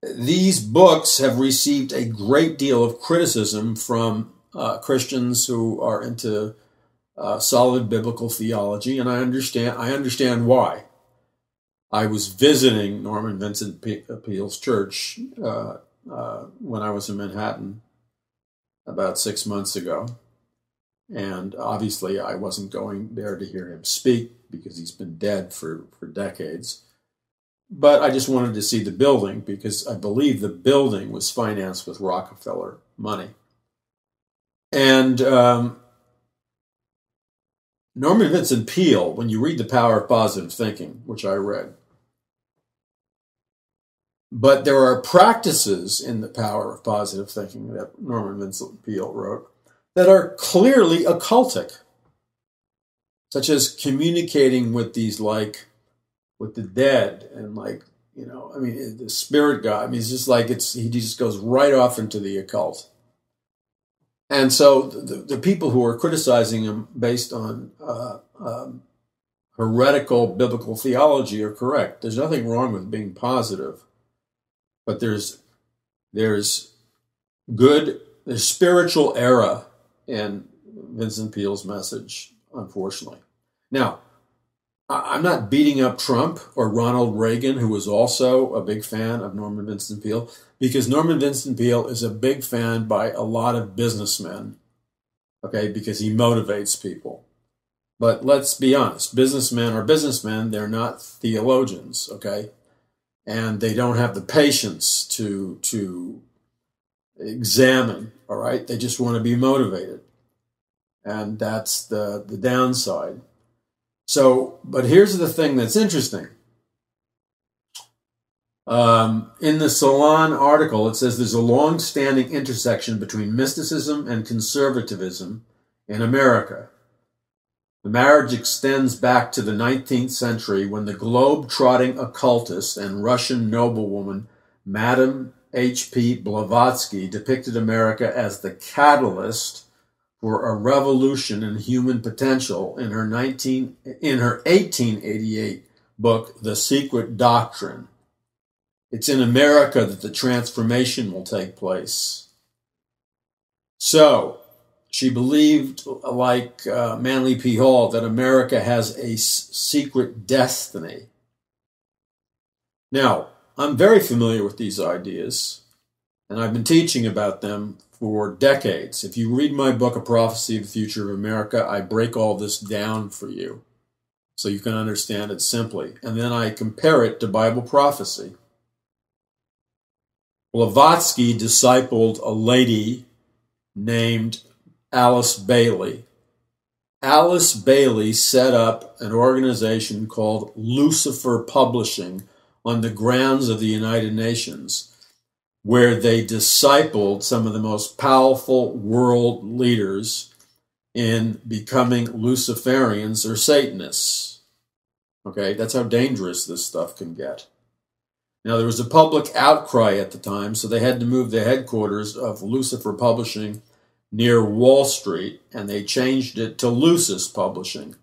these books have received a great deal of criticism from Christians who are into solid biblical theology, and I understand why. I was visiting Norman Vincent Peale's church when I was in Manhattan about 6 months ago, and obviously I wasn't going there to hear him speak because he's been dead for decades. But I just wanted to see the building because I believe the building was financed with Rockefeller money. And Norman Vincent Peale, when you read The Power of Positive Thinking, which I read, but there are practices in The Power of Positive Thinking that Norman Vincent Peale wrote that are clearly occultic, such as communicating with these with the dead and the spirit God. It's just he just goes right off into the occult. And so the people who are criticizing him based on heretical biblical theology are correct. There's nothing wrong with being positive, but there's spiritual error in Vincent Peale's message unfortunately. Now, I'm not beating up Trump or Ronald Reagan, who was also a big fan of Norman Vincent Peale, because Norman Vincent Peale is a big fan by a lot of businessmen, okay, because he motivates people. But let's be honest, businessmen are businessmen, they're not theologians, okay? And they don't have the patience to examine, all right? They just want to be motivated. And that's the downside. So, but here's the thing that's interesting. In the Salon article, it says there's a long-standing intersection between mysticism and conservatism in America. The marriage extends back to the 19th century when the globe-trotting occultist and Russian noblewoman Madame H.P. Blavatsky depicted America as the catalyst for a revolution in human potential in her 1888 book, The Secret Doctrine. It's in America that the transformation will take place. So, she believed, like Manly P. Hall, that America has a secret destiny. Now, I'm very familiar with these ideas, and I've been teaching about them for decades. If you read my book, A Prophecy of the Future of America, I break all this down for you so you can understand it simply. And then I compare it to Bible prophecy. Blavatsky discipled a lady named Alice Bailey. Alice Bailey set up an organization called Lucifer Publishing on the grounds of the United Nations, where they discipled some of the most powerful world leaders in becoming Luciferians or Satanists. Okay, that's how dangerous this stuff can get. Now, there was a public outcry at the time, so they had to move the headquarters of Lucifer Publishing near Wall Street, and they changed it to Lucis Publishing.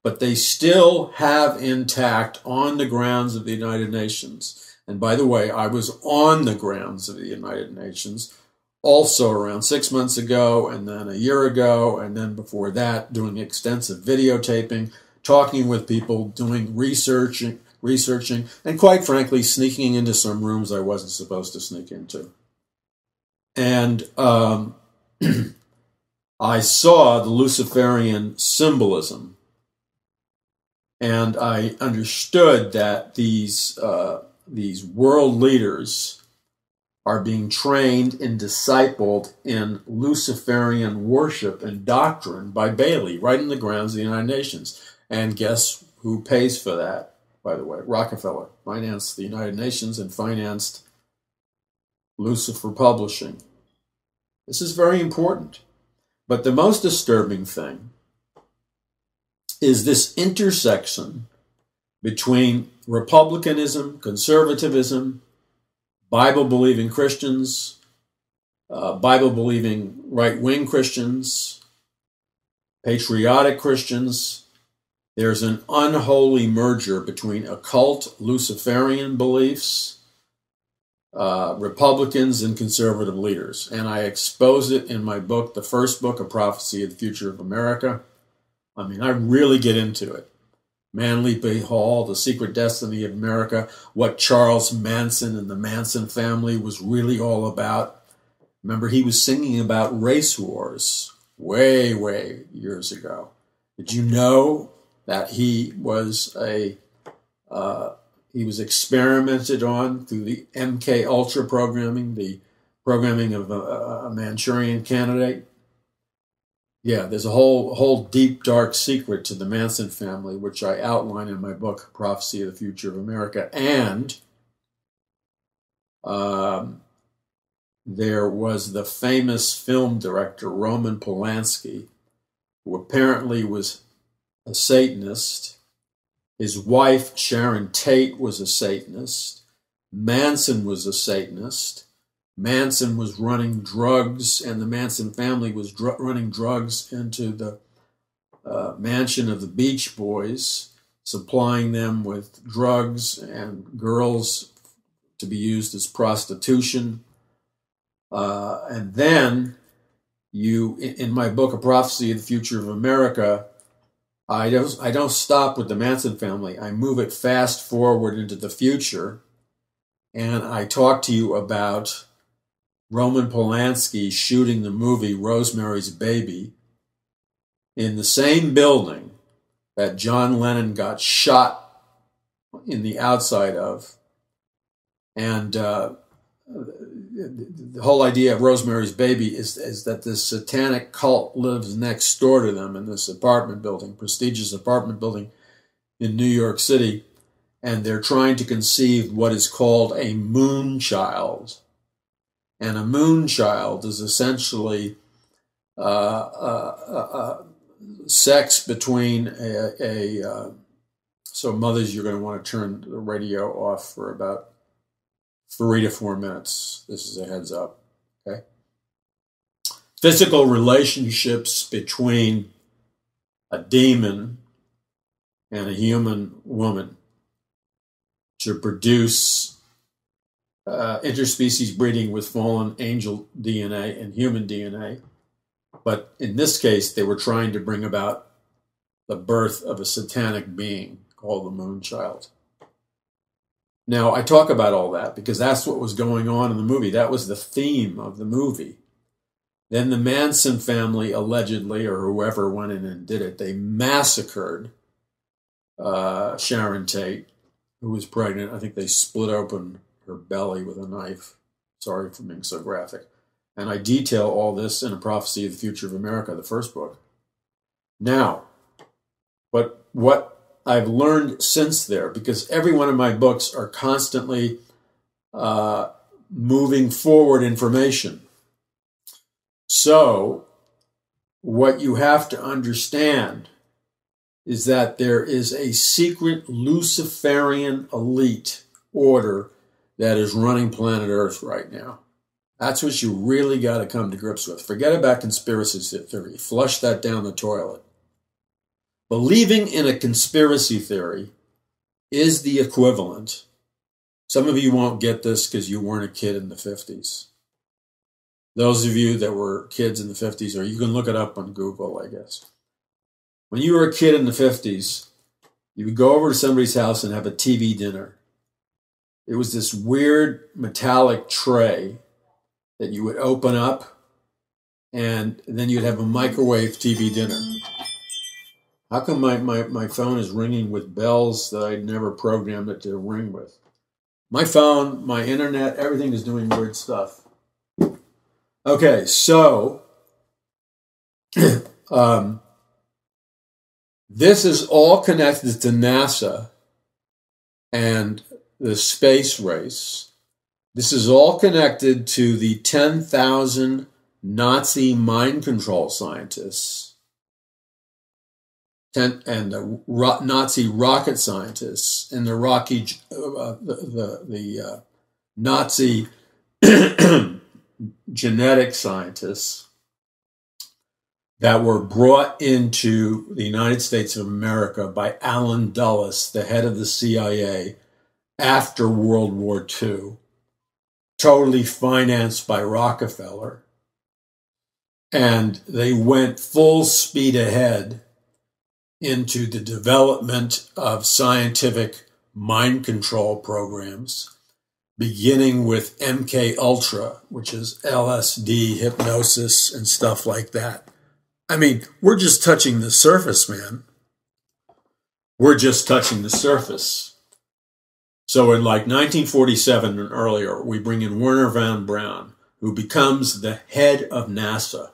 But they still have intact on the grounds of the United Nations. And by the way, I was on the grounds of the United Nations also around 6 months ago, and then a year ago, and then before that, doing extensive videotaping, talking with people, doing researching, and quite frankly, sneaking into some rooms I wasn't supposed to sneak into. And I saw the Luciferian symbolism, and I understood that these world leaders are being trained and discipled in Luciferian worship and doctrine by Bailey, right in the grounds of the United Nations. And guess who pays for that, by the way? Rockefeller financed the United Nations and financed Lucifer Publishing. This is very important. But the most disturbing thing is this intersection between republicanism, conservatism, Bible-believing Christians, Bible-believing right-wing Christians, patriotic Christians. There's an unholy merger between occult Luciferian beliefs, Republicans, and conservative leaders. And I expose it in my book, the first book, A Prophecy of the Future of America. I mean, I really get into it. Manly P. Hall, The Secret Destiny of America, what Charles Manson and the Manson family was really all about. Remember, he was singing about race wars way years ago. Did you know that he was experimented on through the MK Ultra programming, the programming of a Manchurian candidate? Yeah, there's a whole deep, dark secret to the Manson family, which I outline in my book, Prophecy of the Future of America. And there was the famous film director, Roman Polanski, who apparently was a Satanist. His wife, Sharon Tate, was a Satanist. Manson was a Satanist. Manson was running drugs, and the Manson family was running drugs into the mansion of the Beach Boys, supplying them with drugs and girls to be used as prostitution. And then in my book, A Prophecy of the Future of America, I don't stop with the Manson family. I move it fast forward into the future, and I talk to you about Roman Polanski shooting the movie Rosemary's Baby in the same building that John Lennon got shot in the outside of. And the whole idea of Rosemary's Baby is that this satanic cult lives next door to them in this apartment building, prestigious apartment building in New York City, and they're trying to conceive what is called a moon child. And a moon child is essentially sex between so mothers, you're going to want to turn the radio off for about 3 to 4 minutes. This is a heads up, okay? Physical relationships between a demon and a human woman to produce interspecies breeding with fallen angel DNA and human DNA. But in this case, they were trying to bring about the birth of a satanic being called the Moon Child. Now, I talk about all that because that's what was going on in the movie. That was the theme of the movie. Then the Manson family, allegedly, or whoever went in and did it, they massacred Sharon Tate, who was pregnant. I think they split open her belly with a knife. Sorry for being so graphic. And I detail all this in A Prophecy of the Future of America, the first book. Now, but what I've learned since there, because every one of my books are constantly moving forward information. So what you have to understand is that there is a secret Luciferian elite order that is running planet Earth right now. That's what you really got to come to grips with. Forget about conspiracy theory. Flush that down the toilet. Believing in a conspiracy theory is the equivalent. Some of you won't get this because you weren't a kid in the 50s. Those of you that were kids in the 50s, or you can look it up on Google, I guess. When you were a kid in the 50s, you would go over to somebody's house and have a TV dinner. It was this weird metallic tray that you would open up, and then you'd have a microwave TV dinner. How come my phone is ringing with bells that I'd never programmed it to ring with? My phone, my internet, everything is doing weird stuff. Okay, so this is all connected to NASA and the space race. This is all connected to the 10,000 Nazi mind control scientists and the Nazi rocket scientists and the Nazi genetic scientists that were brought into the United States of America by Allen Dulles, the head of the CIA, after World War II, totally financed by Rockefeller. And they went full speed ahead into the development of scientific mind control programs, beginning with MK Ultra, which is LSD, hypnosis, and stuff like that. I mean, we're just touching the surface, man. We're just touching the surface. So in like 1947 and earlier, we bring in Werner von Braun, who becomes the head of NASA.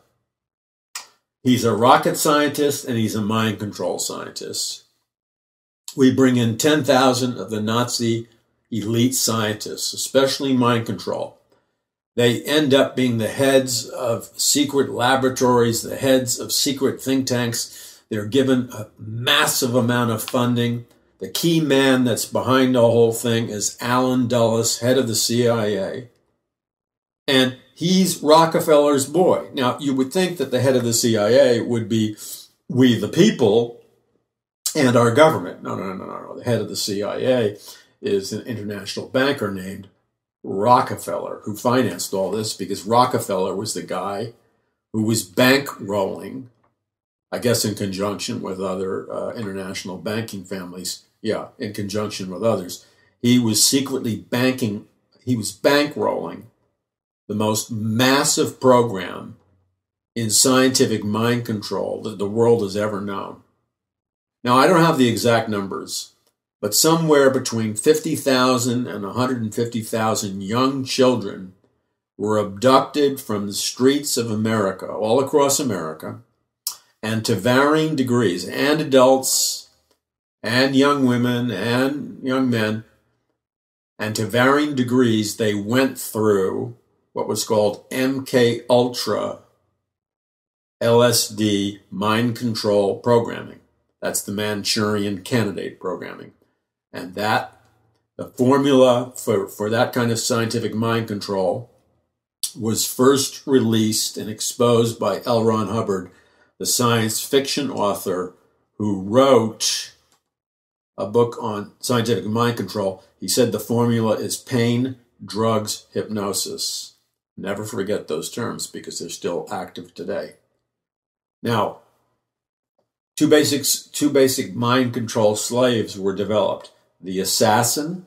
He's a rocket scientist and he's a mind control scientist. We bring in 10,000 of the Nazi elite scientists, especially mind control. They end up being the heads of secret laboratories, the heads of secret think tanks. They're given a massive amount of funding. The key man that's behind the whole thing is Allen Dulles, head of the CIA. And he's Rockefeller's boy. Now, you would think that the head of the CIA would be we the people and our government. No. The head of the CIA is an international banker named Rockefeller, who financed all this because Rockefeller was the guy who was bankrolling I guess in conjunction with other international banking families. Yeah, in conjunction with others. He was secretly bankrolling the most massive program in scientific mind control that the world has ever known. Now, I don't have the exact numbers, but somewhere between 50,000 and 150,000 young children were abducted from the streets of America, all across America, and to varying degrees, and adults, and young women, and young men, and to varying degrees, they went through what was called MK Ultra LSD mind control programming. That's the Manchurian Candidate programming. And that, the formula for that kind of scientific mind control was first released and exposed by L. Ron Hubbard, the science fiction author who wrote a book on scientific mind control. He said the formula is pain, drugs, hypnosis. Never forget those terms because they're still active today. Now, two basic mind control slaves were developed. The assassin,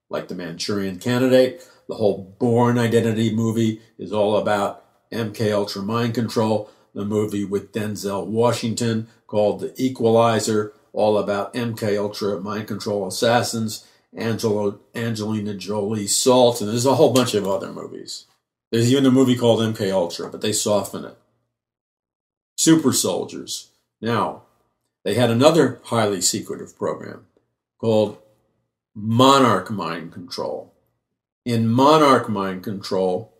like the Manchurian Candidate. The whole Bourne Identity movie is all about MK Ultra mind control. The movie with Denzel Washington called The Equalizer, all about MK Ultra mind control assassins. Angelina Jolie, Salt, and there's a whole bunch of other movies. There's even a movie called MK Ultra, but they soften it. Super soldiers. Now, they had another highly secretive program called Monarch Mind Control. In Monarch Mind Control,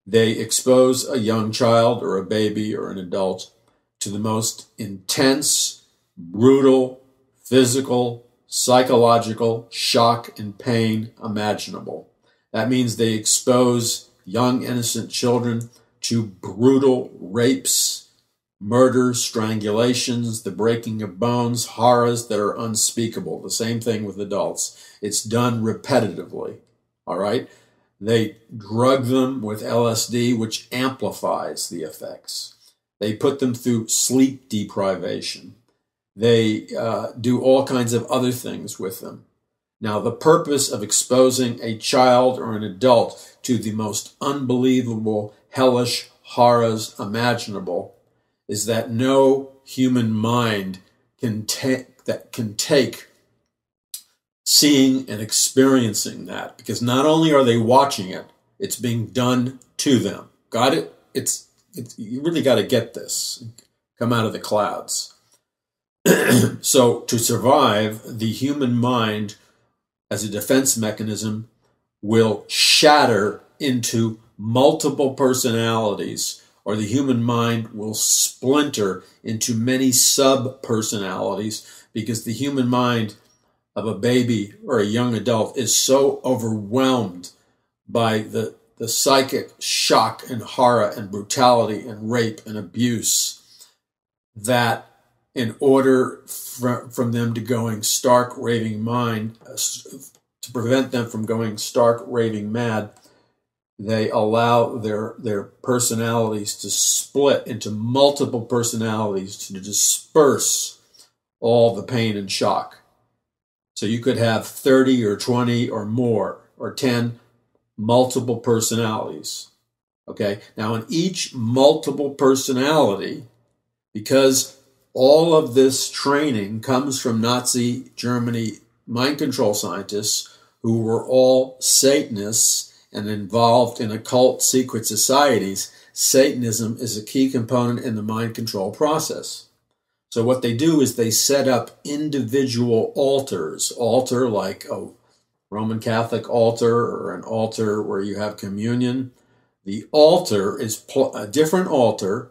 they expose a young child or a baby or an adult to the most intense, brutal, physical, psychological shock and pain imaginable. That means they expose young, innocent children to brutal rapes, murders, strangulations, the breaking of bones, horrors that are unspeakable. The same thing with adults. It's done repetitively, all right? They drug them with LSD, which amplifies the effects. They put them through sleep deprivation. They do all kinds of other things with them. Now, the purpose of exposing a child or an adult to the most unbelievable, hellish horrors imaginable is that no human mind can take seeing and experiencing that, because not only are they watching it, it's being done to them. Got it? You really got to get this. Come out of the clouds. So to survive, the human mind as a defense mechanism will shatter into multiple personalities, or the human mind will splinter into many sub-personalities, because the human mind of a baby or a young adult is so overwhelmed by the psychic shock and horror and brutality and rape and abuse that in order from them to going stark raving mind, to prevent them from going stark raving mad, they allow their personalities to split into multiple personalities to disperse all the pain and shock. So you could have 30 or 20 or more or 10 multiple personalities. Okay? Now, in each multiple personality, because all of this training comes from Nazi Germany mind control scientists who were all Satanists and involved in occult secret societies, Satanism is a key component in the mind control process. So what they do is they set up individual altars, altar like a Roman Catholic altar or an altar where you have communion. The altar is a different altar,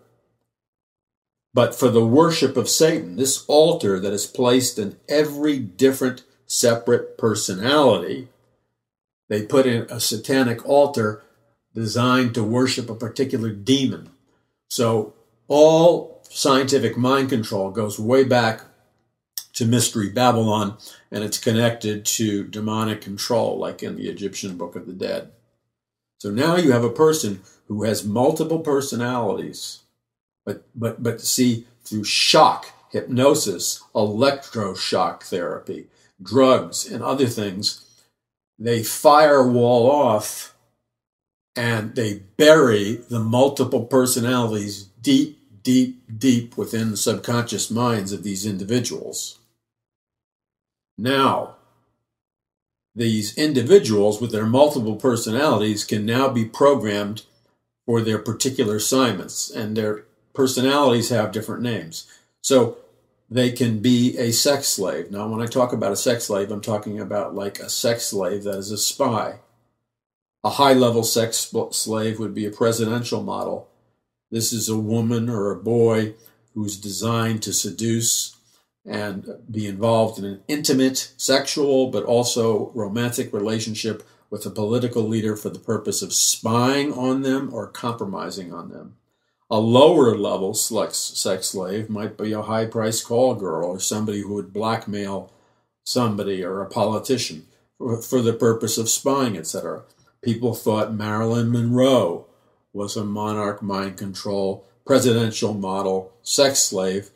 but for the worship of Satan. This altar that is placed in every different separate personality, they put in a satanic altar designed to worship a particular demon. So all scientific mind control goes way back to Mystery Babylon, and it's connected to demonic control, like in the Egyptian Book of the Dead. So now you have a person who has multiple personalities, but see, through shock, hypnosis, electroshock therapy, drugs, and other things. They firewall off and they bury the multiple personalities deep, deep, deep within the subconscious minds of these individuals. Now, these individuals with their multiple personalities can now be programmed for their particular assignments, and their personalities have different names. So they can be a sex slave. Now, when I talk about a sex slave, I'm talking about like a sex slave that is a spy. A high-level sex slave would be a presidential model. This is a woman or a boy who's designed to seduce and be involved in an intimate, sexual, but also romantic relationship with a political leader for the purpose of spying on them or compromising on them. A lower level sex slave might be a high-priced call girl or somebody who would blackmail somebody or a politician for the purpose of spying, etc. People thought Marilyn Monroe was a monarch mind control, presidential model sex slave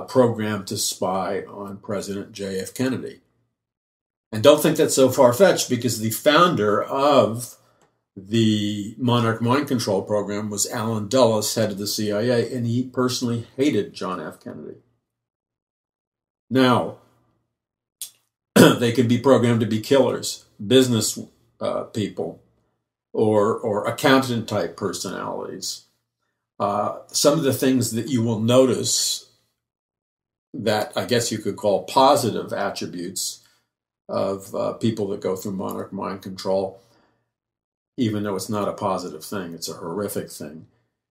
programmed to spy on President J.F. Kennedy. And don't think that's so far-fetched, because the founder of the monarch mind control program was Allen Dulles, head of the CIA, and he personally hated John F. Kennedy. Now, they can be programmed to be killers, business people, or accountant-type personalities. Some of the things that you will notice that I guess you could call positive attributes of people that go through monarch mind control, even though it's not a positive thing, it's a horrific thing.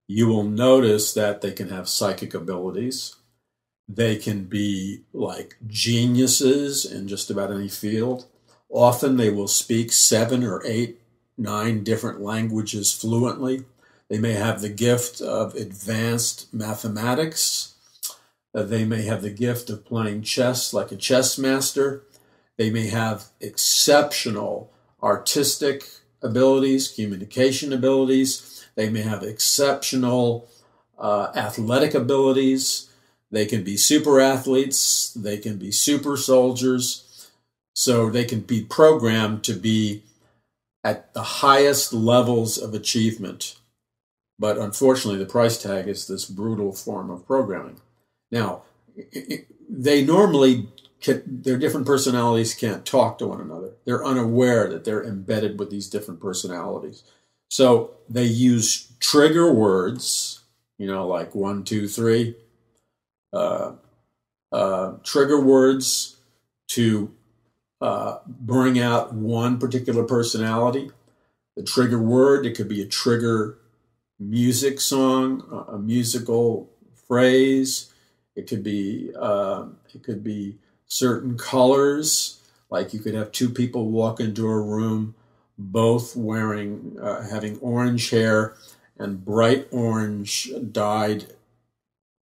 You will notice that they can have psychic abilities. They can be like geniuses in just about any field. Often they will speak 7 or 8, 9 different languages fluently. They may have the gift of advanced mathematics. They may have the gift of playing chess like a chess master. They may have exceptional artistic abilities, communication abilities. They may have exceptional athletic abilities. They can be super athletes. They can be super soldiers. So they can be programmed to be at the highest levels of achievement. But unfortunately, the price tag is this brutal form of programming. Now, they normally, their different personalities can't talk to one another. They're unaware that they're embedded with these different personalities. So they use trigger words, like 1, 2, 3, trigger words to bring out one particular personality. The trigger word, it could be a trigger music song, a musical phrase. It could be certain colors, like you could have 2 people walk into a room, both wearing, having orange hair and bright orange dyed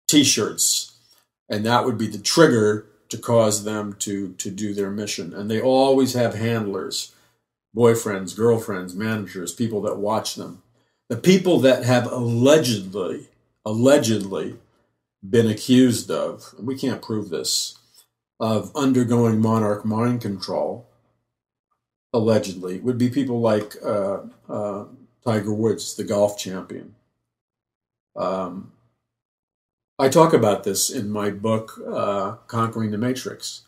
t-shirts. And that would be the trigger to cause them to do their mission. And they always have handlers, boyfriends, girlfriends, managers, people that watch them. The people that have allegedly been accused of, and we can't prove this, of undergoing monarch mind control, allegedly, would be people like Tiger Woods, the golf champion. I talk about this in my book, Conquering the Matrix.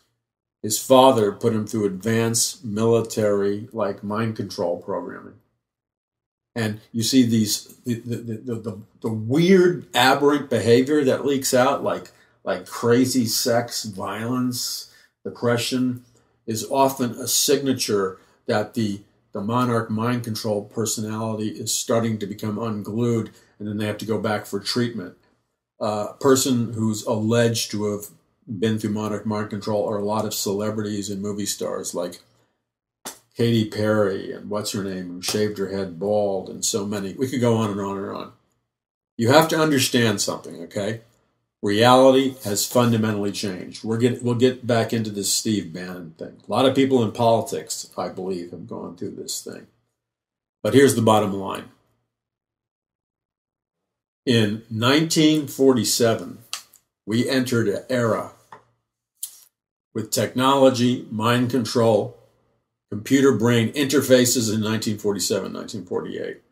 His father put him through advanced military, like mind control programming. And you see the weird aberrant behavior that leaks out, like crazy sex, violence, depression, is often a signature that the monarch mind control personality is starting to become unglued, and then they have to go back for treatment. A person who's alleged to have been through monarch mind control are a lot of celebrities and movie stars like Katy Perry and what's her name, who shaved her head bald, and so many. We could go on and on and on. You have to understand something, okay? Reality has fundamentally changed. We'll get back into this Steve Bannon thing. A lot of people in politics, I believe, have gone through this thing. But here's the bottom line. In 1947, We entered an era with technology, mind control, computer brain interfaces in 1947, 1948.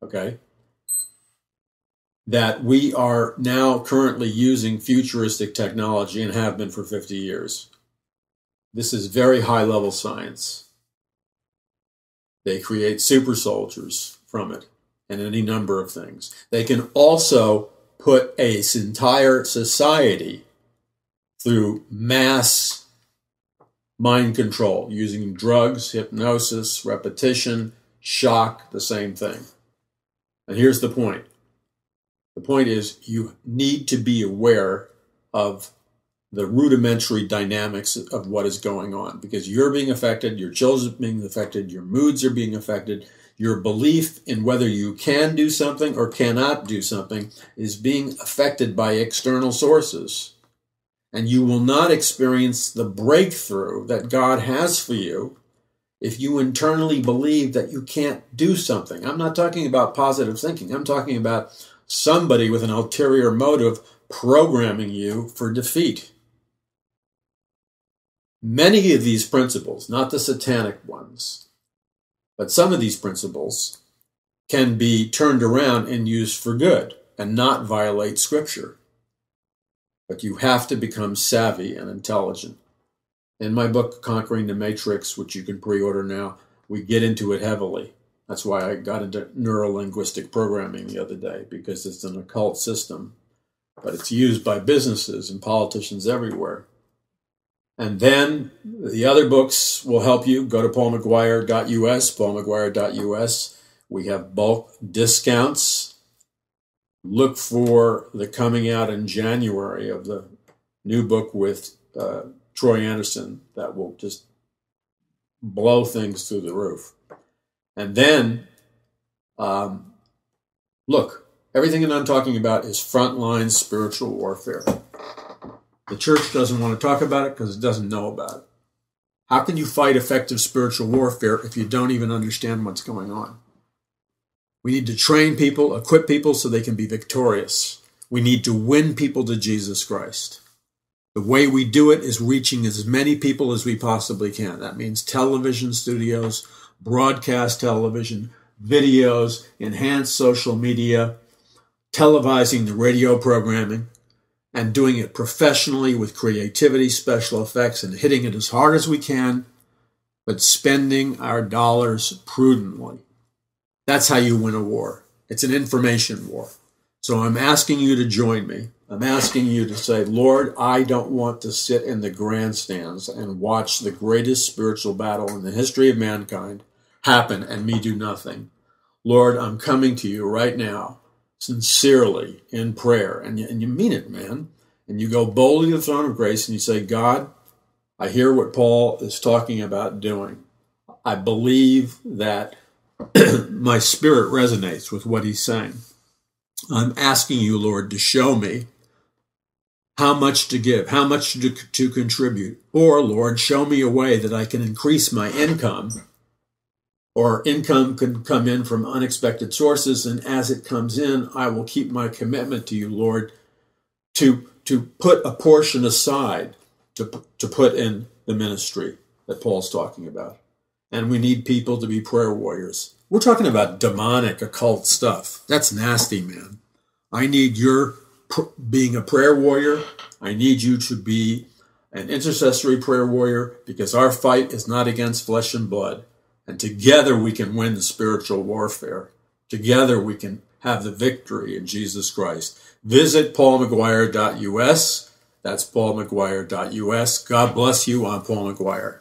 Okay? That we are now currently using futuristic technology and have been for 50 years. This is very high-level science. They create super soldiers from it and any number of things. They can also put an entire society through mass mind control using drugs, hypnosis, repetition, shock, the same thing. And here's the point. The point is you need to be aware of the rudimentary dynamics of what is going on, because you're being affected, your children are being affected, your moods are being affected, your belief in whether you can do something or cannot do something is being affected by external sources. And you will not experience the breakthrough that God has for you if you internally believe that you can't do something. I'm not talking about positive thinking. I'm talking about somebody with an ulterior motive programming you for defeat. Many of these principles, not the satanic ones, but some of these principles can be turned around and used for good and not violate Scripture. But you have to become savvy and intelligent. In my book, Conquering the Matrix, which you can pre-order now, we get into it heavily. That's why I got into neuro-linguistic programming the other day, because it's an occult system, but it's used by businesses and politicians everywhere. And then the other books will help you. Go to paulmcguire.us, paulmcguire.us. We have bulk discounts. Look for the coming out in January of the new book with Troy Anderson that will just blow things through the roof. And then, look, everything that I'm talking about is frontline spiritual warfare. The church doesn't want to talk about it because it doesn't know about it. How can you fight effective spiritual warfare if you don't even understand what's going on? We need to train people, equip people so they can be victorious. We need to win people to Jesus Christ. The way we do it is reaching as many people as we possibly can. That means television studios, broadcast television, videos, enhanced social media, televising the radio programming, and doing it professionally with creativity, special effects, and hitting it as hard as we can, but spending our dollars prudently. That's how you win a war. It's an information war. So I'm asking you to join me. I'm asking you to say, Lord, I don't want to sit in the grandstands and watch the greatest spiritual battle in the history of mankind happen and me do nothing. Lord, I'm coming to you right now, sincerely in prayer. And you mean it, man. And you go boldly to the throne of grace and you say, God, I hear what Paul is talking about doing. I believe that my spirit resonates with what he's saying. I'm asking you, Lord, to show me how much to give, how much to contribute. Or, Lord, show me a way that I can increase my income, or income can come in from unexpected sources, and as it comes in, I will keep my commitment to you, Lord, to put a portion aside to put in the ministry that Paul's talking about. And we need people to be prayer warriors. We're talking about demonic, occult stuff. That's nasty, man. I need your being a prayer warrior. I need you to be an intercessory prayer warrior, because our fight is not against flesh and blood. And together we can win the spiritual warfare. Together we can have the victory in Jesus Christ. Visit paulmcguire.us. That's paulmcguire.us. God bless you. I'm Paul McGuire.